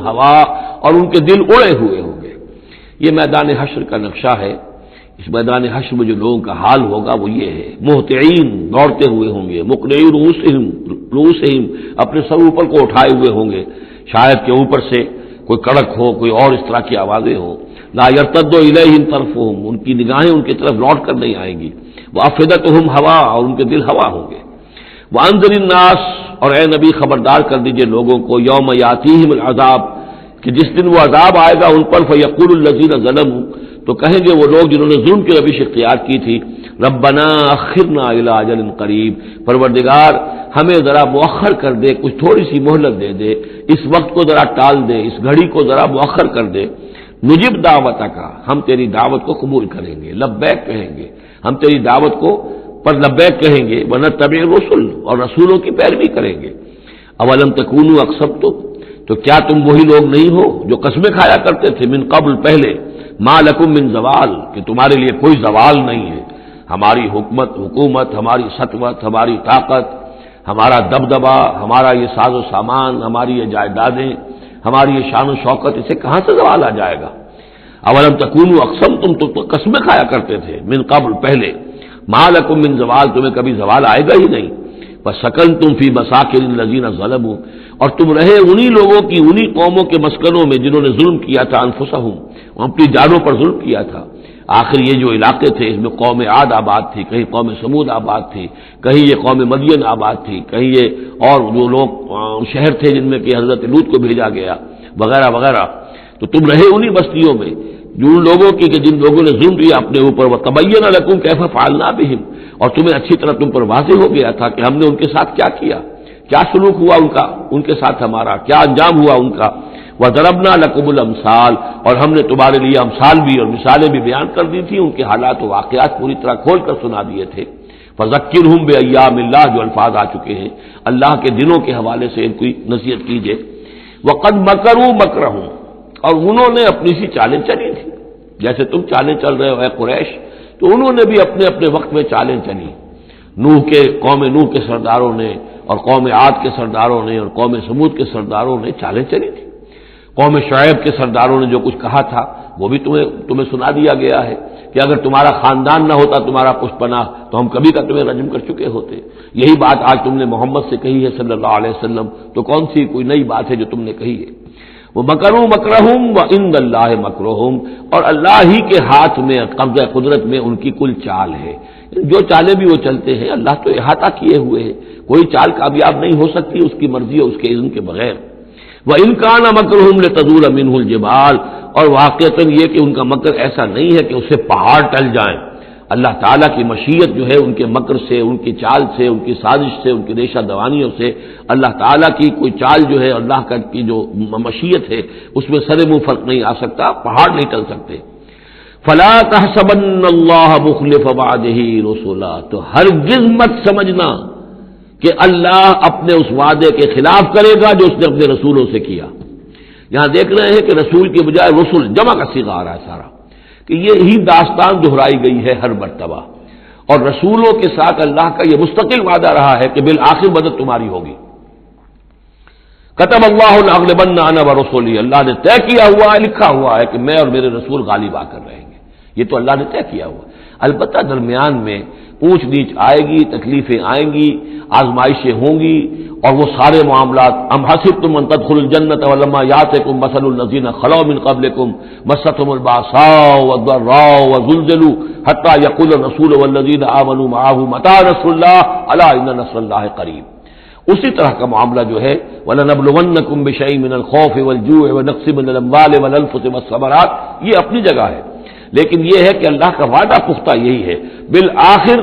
ہوا، اور ان کے دل اڑے ہوئے ہوں گے۔ یہ میدان حشر کا نقشہ ہے۔ اس میدان حشر میں جو لوگوں کا حال ہوگا وہ یہ ہے، مہطعین، دوڑتے ہوئے ہوں گے، مقنعی رؤوسہم، اپنے سر اوپر کو اٹھائے ہوئے ہوں گے، شاید کہ اوپر سے کوئی کڑک ہو، کوئی اور اس طرح کی آوازیں ہوں۔ لا یرتد الیہم طرفہم، ان کی نگاہیں ان کی طرف لوٹ کر نہیں آئیں گی۔ وافئدتہم ہوا، اور ان کے دل ہوا ہوں گے۔ وانذر الناس، اور اے نبی خبردار کر دیجئے لوگوں کو، یوم یاتیہم العذاب، کہ جس دن وہ عذاب آئے گا ان پر، فیقول الذین ظلموا، تو کہیں گے وہ لوگ جنہوں نے ظلم کی روش اختیار کی تھی، ربنا اخرنا الی اجل قریب، پروردگار ہمیں ذرا مؤخر کر دے، کچھ تھوڑی سی مہلت دے دے، اس وقت کو ذرا ٹال دے، اس گھڑی کو ذرا مؤخر کر دے، نجب دعوتک، ہم تیری دعوت کو قبول کریں گے، لبیک کہیں گے، ہم تیری دعوت کو پر لبیک کہیں گے، ونتبع الرسل، اور رسولوں کی پیروی کریں گے۔ اولم تکونوا اقسمتم، تو کیا تم وہی لوگ نہیں ہو جو قسمیں کھایا کرتے تھے من قبل پہلے، ما لکم من زوال، کہ تمہارے لیے کوئی زوال نہیں ہے، ہماری حکومت، ہماری سطوت، ہماری طاقت، ہمارا دبدبا، ہمارا یہ ساز و سامان، ہماری یہ جائیدادیں، ہماری یہ شان و شوکت، اسے کہاں سے زوال آ جائے گا؟ اولم تکونوا اقسمتم، تو قسمیں کھایا کرتے تھے من قبل پہلے، ما لکم من زوال، تمہیں کبھی زوال آئے گا ہی نہیں، وسکنتم فی مساکن الذین ظلموا، اور تم رہے انہی لوگوں کی، انہی قوموں کے مسکنوں میں جنہوں نے ظلم کیا تھا، انفسہم، اپنی جانوں پر ظلم کیا تھا۔ آخر یہ جو علاقے تھے، اس میں قوم عاد آباد تھی، کہیں قوم سمود آباد تھی، کہیں یہ قوم مدین آباد تھی، کہیں یہ اور جو لوگ شہر تھے جن میں کہ حضرت لوط کو بھیجا گیا، وغیرہ وغیرہ، تو تم رہے انہی بستیوں میں جو لوگوں کی کہ جن لوگوں نے ظلم کیا اپنے اوپر، وَتَبَيَّنَ لَكُمْ كَيْفَ فَعَلْنَا بِهِمْ، اور تمہیں اچھی طرح تم پر واضح ہو گیا تھا کہ ہم نے ان کے ساتھ کیا کیا، کیا سلوک ہوا ان کا، ان کے ساتھ ہمارا کیا انجام ہوا ان کا۔ وَضَرَبْنَا لَكُمُ الْأَمْثَالَ، اور ہم نے تمہارے لیے امثال بھی اور مثالیں بھی بیان کر دی تھیں، ان کے حالات و واقعات پوری طرح کھول کر سنا دیے تھے۔ فَذَكِّرْهُمْ بِأَيَّامِ اللَّهِ، جو الفاظ آ چکے ہیں اللہ کے دنوں کے حوالے سے ان کی نصیحت کیجیے۔ وَقَدْ مَكَرُوا مَكْرَهُمْ، اور انہوں نے اپنی سی چالیں چلی تھی، جیسے تم چالیں چل رہے ہو اے قریش، تو انہوں نے بھی اپنے اپنے وقت میں چالیں چلی۔ قوم نوح کے سرداروں نے اور قوم عاد کے سرداروں نے اور قوم سمود کے سرداروں نے چالیں چلی تھی۔ قوم شعیب کے سرداروں نے جو کچھ کہا تھا وہ بھی تمہیں سنا دیا گیا ہے کہ اگر تمہارا خاندان نہ ہوتا، تمہارا پشت پناہ، تو ہم کبھی کا تمہیں رجم کر چکے ہوتے۔ یہی بات آج تم نے محمد سے کہی ہے صلی اللہ علیہ وسلم، تو کون سی کوئی نئی بات ہے جو تم نے کہی ہے؟ وہ مکروا مکرہم وعند اللہ مکرہم، اور اللہ ہی کے ہاتھ میں قبضہ قدرت میں ان کی کل چال ہے، جو چالیں بھی وہ چلتے ہیں اللہ تو احاطہ کیے ہوئے ہے، کوئی چال کامیاب نہیں ہو سکتی اس کی مرضی اور اس کے اذن کے بغیر۔ وَإِنْ كَانَ مَكْرُهُمْ لِتَزُولَ مِنْهُ الْجِبَالُ، اور واقعتاً یہ کہ ان کا مکر ایسا نہیں ہے کہ اس سے پہاڑ ٹل جائیں، اللہ تعالیٰ کی مشیت جو ہے ان کے مکر سے، ان کی چال سے، ان کی سازش سے، ان کی ریشہ دوانیوں سے، اللہ تعالیٰ کی کوئی چال جو ہے، اللہ کی جو مشیت ہے اس میں سر منہ فرق نہیں آ سکتا، پہاڑ نہیں ٹل سکتے۔ فَلَا تَحْسَبَنَّ اللَّهَ مُخْلِفَ وَعْدِهِ رُسُلَهُ، تو ہرگز مت سمجھنا کہ اللہ اپنے اس وعدے کے خلاف کرے گا جو اس نے اپنے رسولوں سے کیا۔ یہاں دیکھ رہے ہیں کہ رسول کے بجائے رسول جمع کا صیغہ آ رہا ہے سارا، کہ یہی داستان دہرائی گئی ہے ہر مرتبہ، اور رسولوں کے ساتھ اللہ کا یہ مستقل وعدہ رہا ہے کہ بالآخر مدد تمہاری ہوگی۔ کتب اللہ لأغلبن انا ورسولی، اللہ نے طے کیا ہوا ہے، لکھا ہوا ہے کہ میں اور میرے رسول غالب آ کر رہیں گے، یہ تو اللہ نے طے کیا ہوا۔ البتہ درمیان میں اونچ نیچ آئے گی، تکلیفیں آئیں گی، آزمائشیں ہوں گی، اور وہ سارے معاملات ام حسبتم ان تدخلوا الجنة ولما يأتكم مثل الذين خلوا من قبلكم مستهم البأساء والضراء وزلزلوا حتى يقول الرسول والذين آمنوا معه متى نصر الله ألا إن نصر الله قريب۔ اسی طرح کا معاملہ جو ہے وَلَنَبْلُوَنَّكُمْ بِشَيْءٍ مِّنَ الْخَوْفِ وَالْجُوعِ وَنَقْصٍ مِّنَ الْأَمْوَالِ وَالْأَنفُسِ وَالثَّمَرَاتِ، یہ اپنی جگہ ہے، لیکن یہ ہے کہ اللہ کا وعدہ پختہ یہی ہے، بالآخر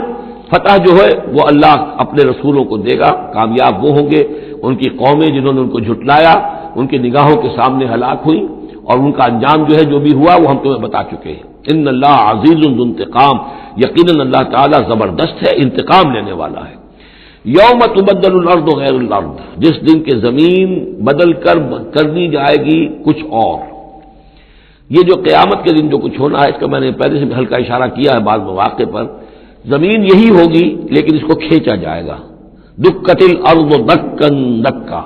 فتح جو ہے وہ اللہ اپنے رسولوں کو دے گا، کامیاب وہ ہوں گے۔ ان کی قومیں جنہوں نے ان کو جھٹلایا ان کی نگاہوں کے سامنے ہلاک ہوئی، اور ان کا انجام جو ہے جو بھی ہوا وہ ہم تمہیں بتا چکے ہیں۔ ان اللہ عزیز ذو انتقام، یقیناً اللہ تعالیٰ زبردست ہے، انتقام لینے والا ہے۔ یوم تبدل الارض غیر الارض، جس دن کے زمین بدل کر دی جائے گی کچھ اور۔ یہ جو قیامت کے دن جو کچھ ہونا ہے اس کا میں نے پہلے سے ہلکا اشارہ کیا ہے بعض مواقع پر، زمین یہی ہوگی لیکن اس کو کھینچا جائے گا، دکت الارض دکن دکا،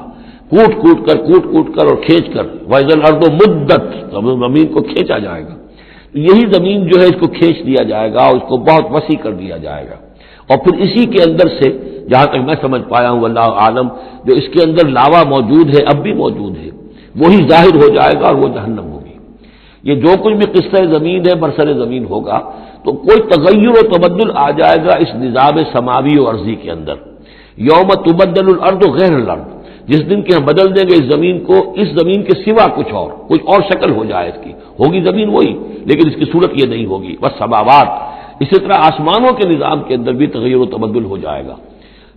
کوٹ کوٹ کر اور کھینچ کر، وَإِذَا الْأَرْضُ مُدَّتْ، زمین کو کھینچا جائے گا، یہی زمین جو ہے اس کو کھینچ دیا جائے گا اور اس کو بہت وسیع کر دیا جائے گا، اور پھر اسی کے اندر سے جہاں تک میں سمجھ پایا ہوں واللہ عالم، جو اس کے اندر لاوا موجود ہے اب بھی موجود ہے، وہی ظاہر ہو جائے گا اور وہ جہنم ہوگی۔ یہ جو کچھ بھی قصہ زمین ہے برسر زمین ہوگا تو کوئی تغیر و تبدل آ جائے گا اس نظام سماوی و ارضی کے اندر۔ یوم تبدل الارض غیر الارض، جس دن کے ہم بدل دیں گے اس زمین کو، اس زمین کے سوا کچھ اور شکل ہو جائے اس کی، ہوگی زمین وہی لیکن اس کی صورت یہ نہیں ہوگی۔ والسماوات، اسی طرح آسمانوں کے نظام کے اندر بھی تغیر و تبدل ہو جائے گا،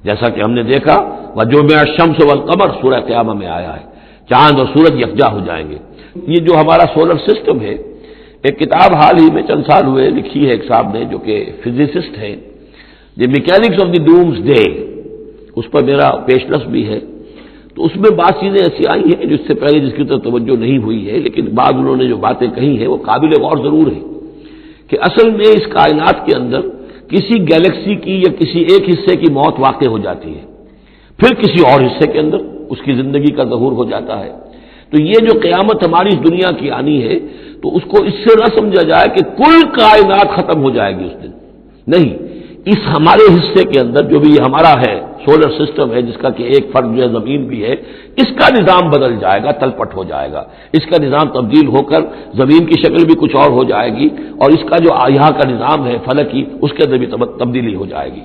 جیسا کہ ہم نے دیکھا وَجُمِعَ الشَّمْسُ وَالْقَمَرُ سورہ قیامہ میں آیا ہے، چاند اور سورج یکجا ہو جائیں گے۔ یہ جو ہمارا سولر سسٹم ہے، ایک کتاب حال ہی میں چند سال ہوئے لکھی ہے ایک صاحب نے جو کہ فزسسٹ ہیں، the mechanics of the doomsday, اس پر میرا پیشنس بھی ہے۔ تو اس میں بعض چیزیں ایسی آئی ہیں جس سے پہلے جس کی طرف توجہ نہیں ہوئی ہے، لیکن بعض انہوں نے جو باتیں کہی ہیں وہ قابل غور ضرور ہے کہ اصل میں اس کائنات کے اندر کسی گیلیکسی کی یا کسی ایک حصے کی موت واقع ہو جاتی ہے، پھر کسی اور حصے کے اندر اس کی زندگی کا ظہور ہو جاتا ہے۔ تو یہ جو قیامت ہماری اس دنیا کی آنی ہے، تو اس کو اس سے نہ سمجھا جائے کہ کل کائنات ختم ہو جائے گی اس دن، نہیں، اس ہمارے حصے کے اندر جو بھی ہمارا ہے سولر سسٹم ہے، جس کا کہ ایک فرق جو ہے زمین بھی ہے، اس کا نظام بدل جائے گا، تلپٹ ہو جائے گا، اس کا نظام تبدیل ہو کر زمین کی شکل بھی کچھ اور ہو جائے گی، اور اس کا جو یہاں کا نظام ہے فلکی، اس کے اندر بھی تبدیلی ہو جائے گی۔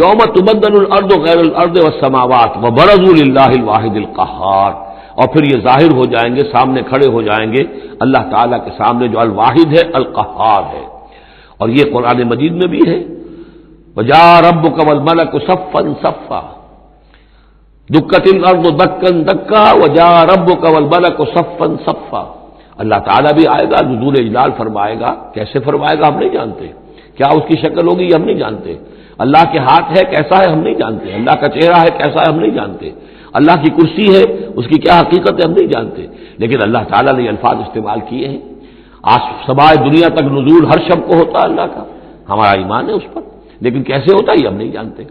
یوم تبدل الارض غیر الارض والسماوات وبرزوا للہ الواحد القہار، اور پھر یہ ظاہر ہو جائیں گے، سامنے کھڑے ہو جائیں گے اللہ تعالیٰ کے سامنے جو الواحد ہے القہار ہے۔ اور یہ قرآن مجید میں بھی ہے، وَجَاءَ رَبُّكَ وَالْمَلَكُ صَفًّا صَفًّا دُكَّتِ الْأَرْضُ دَكًّا دَكًّا وَجَاءَ رَبُّكَ وَالْمَلَكُ صَفًّا صَفًّا، اللہ تعالیٰ بھی آئے گا، نزول اجلال فرمائے گا، کیسے فرمائے گا ہم نہیں جانتے، کیا اس کی شکل ہوگی یہ ہم نہیں جانتے، اللہ کے ہاتھ ہے کیسا ہے ہم نہیں جانتے، اللہ کا چہرہ ہے کیسا ہے ہم نہیں جانتے، اللہ کی کرسی ہے اس کی کیا حقیقت ہے ہم نہیں جانتے، لیکن اللہ تعالیٰ نے یہ الفاظ استعمال کیے ہیں۔ سمائے دنیا تک نزول ہر شب کو ہوتا ہے اللہ کا، ہمارا ایمان ہے اس پر، لیکن کیسے ہوتا ہے یہ ہم نہیں جانتے۔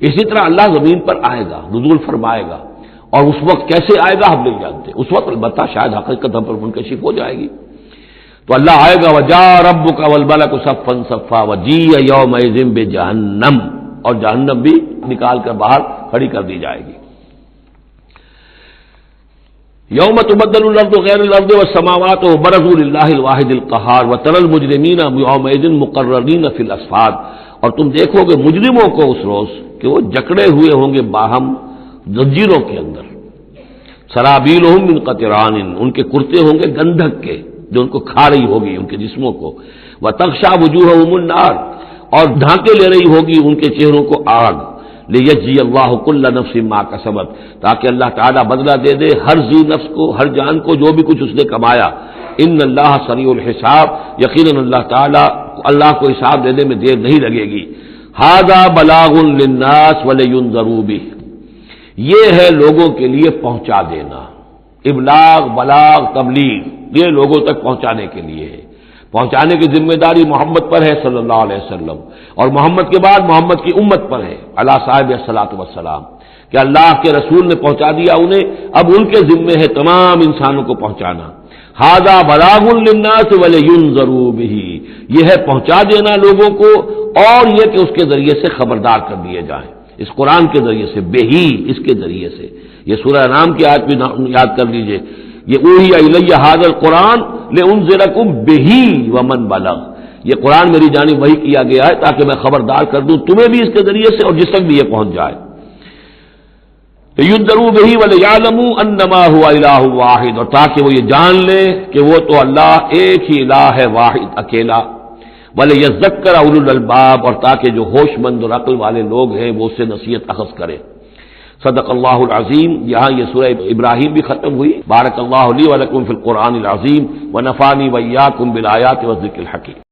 اسی طرح اللہ زمین پر آئے گا، نزول فرمائے گا، اور اس وقت کیسے آئے گا ہم نہیں جانتے، اس وقت البتہ شاید حقیقت ہم پر منکشف ہو جائے گی۔ تو اللہ آئے گا وَجَاءَ رَبُّكَ وَالْمَلَكُ صَفًّا صَفًّا وَجِيءَ يَوْمَئِذٍ بِجَهَنَّمَ، اور جہنم بھی نکال کر باہر کھڑی کر دی جائے گی۔ یوم تبدل الارض غیر الارض والسماوات وبرزوا للہ الواحد القہار وتری المجرمین یومئذ مقرنین فی الاصفاد، اور تم دیکھو گے مجرموں کو اس روز کہ وہ جکڑے ہوئے ہوں گے باہم زنجیروں کے اندر، سرابیلہم من قطران، ان کے کرتے ہوں گے گندھک کے جو ان کو کھا رہی ہوگی ان کے جسموں کو، وتغشی وجوہہم النار، اور ڈھانکے لے رہی ہوگی ان کے چہروں کو آگ، لیجزی اللہ کل نفس ما کسبت، تاکہ اللہ تعالیٰ بدلہ دے دے ہر ذی نفس کو، ہر جان کو جو بھی کچھ اس نے کمایا۔ ان اللہ سریع الحساب، یقیناً اللہ تعالیٰ اللہ کو حساب دینے میں دیر نہیں لگے گی۔ ھذا بلاغ للناس ولینذروا بہ، یہ ہے لوگوں کے لیے پہنچا دینا، ابلاغ، بلاغ، تبلیغ، یہ لوگوں تک پہنچانے کے لیے ہے۔ پہنچانے کی ذمہ داری محمد پر ہے صلی اللہ علیہ وسلم، اور محمد کے بعد محمد کی امت پر ہے علی صاحب الصلاۃ والسلام، کہ اللہ کے رسول نے پہنچا دیا انہیں، اب ان کے ذمے ہے تمام انسانوں کو پہنچانا۔ ھذا بلاغ للناس ولینذروا بہ، یہ ہے پہنچا دینا لوگوں کو، اور یہ کہ اس کے ذریعے سے خبردار کر دیے جائیں، اس قرآن کے ذریعے سے، بہی، اس کے ذریعے سے۔ یہ سورہ انعام کی آیت بھی یاد کر لیجئے، یہ اوحی الی ھذا القرآن لانذرکم بہ ومن بلغ، یہ قرآن میری جانب وحی کیا گیا ہے تاکہ میں خبردار کر دوں تمہیں بھی اس کے ذریعے سے اور جس تک بھی یہ پہنچ جائے۔ لینذروا بہ ولیعلموا انما هو الہ واحد، اور تاکہ وہ یہ جان لیں کہ وہ تو اللہ ایک ہی الہ ہے، واحد، اکیلا۔ ولیذکر اولو الالباب، اور تاکہ جو ہوش مند اور عقل والے لوگ ہیں وہ اس سے نصیحت اخذ کریں۔ صدق اللہ العظیم۔ یہاں یہ سورہ ابراہیم بھی ختم ہوئی۔ بارک اللہ لی ولکم فی القرآن العظیم ونفعنی وإیاکم بالآیات والذکر الحکیم۔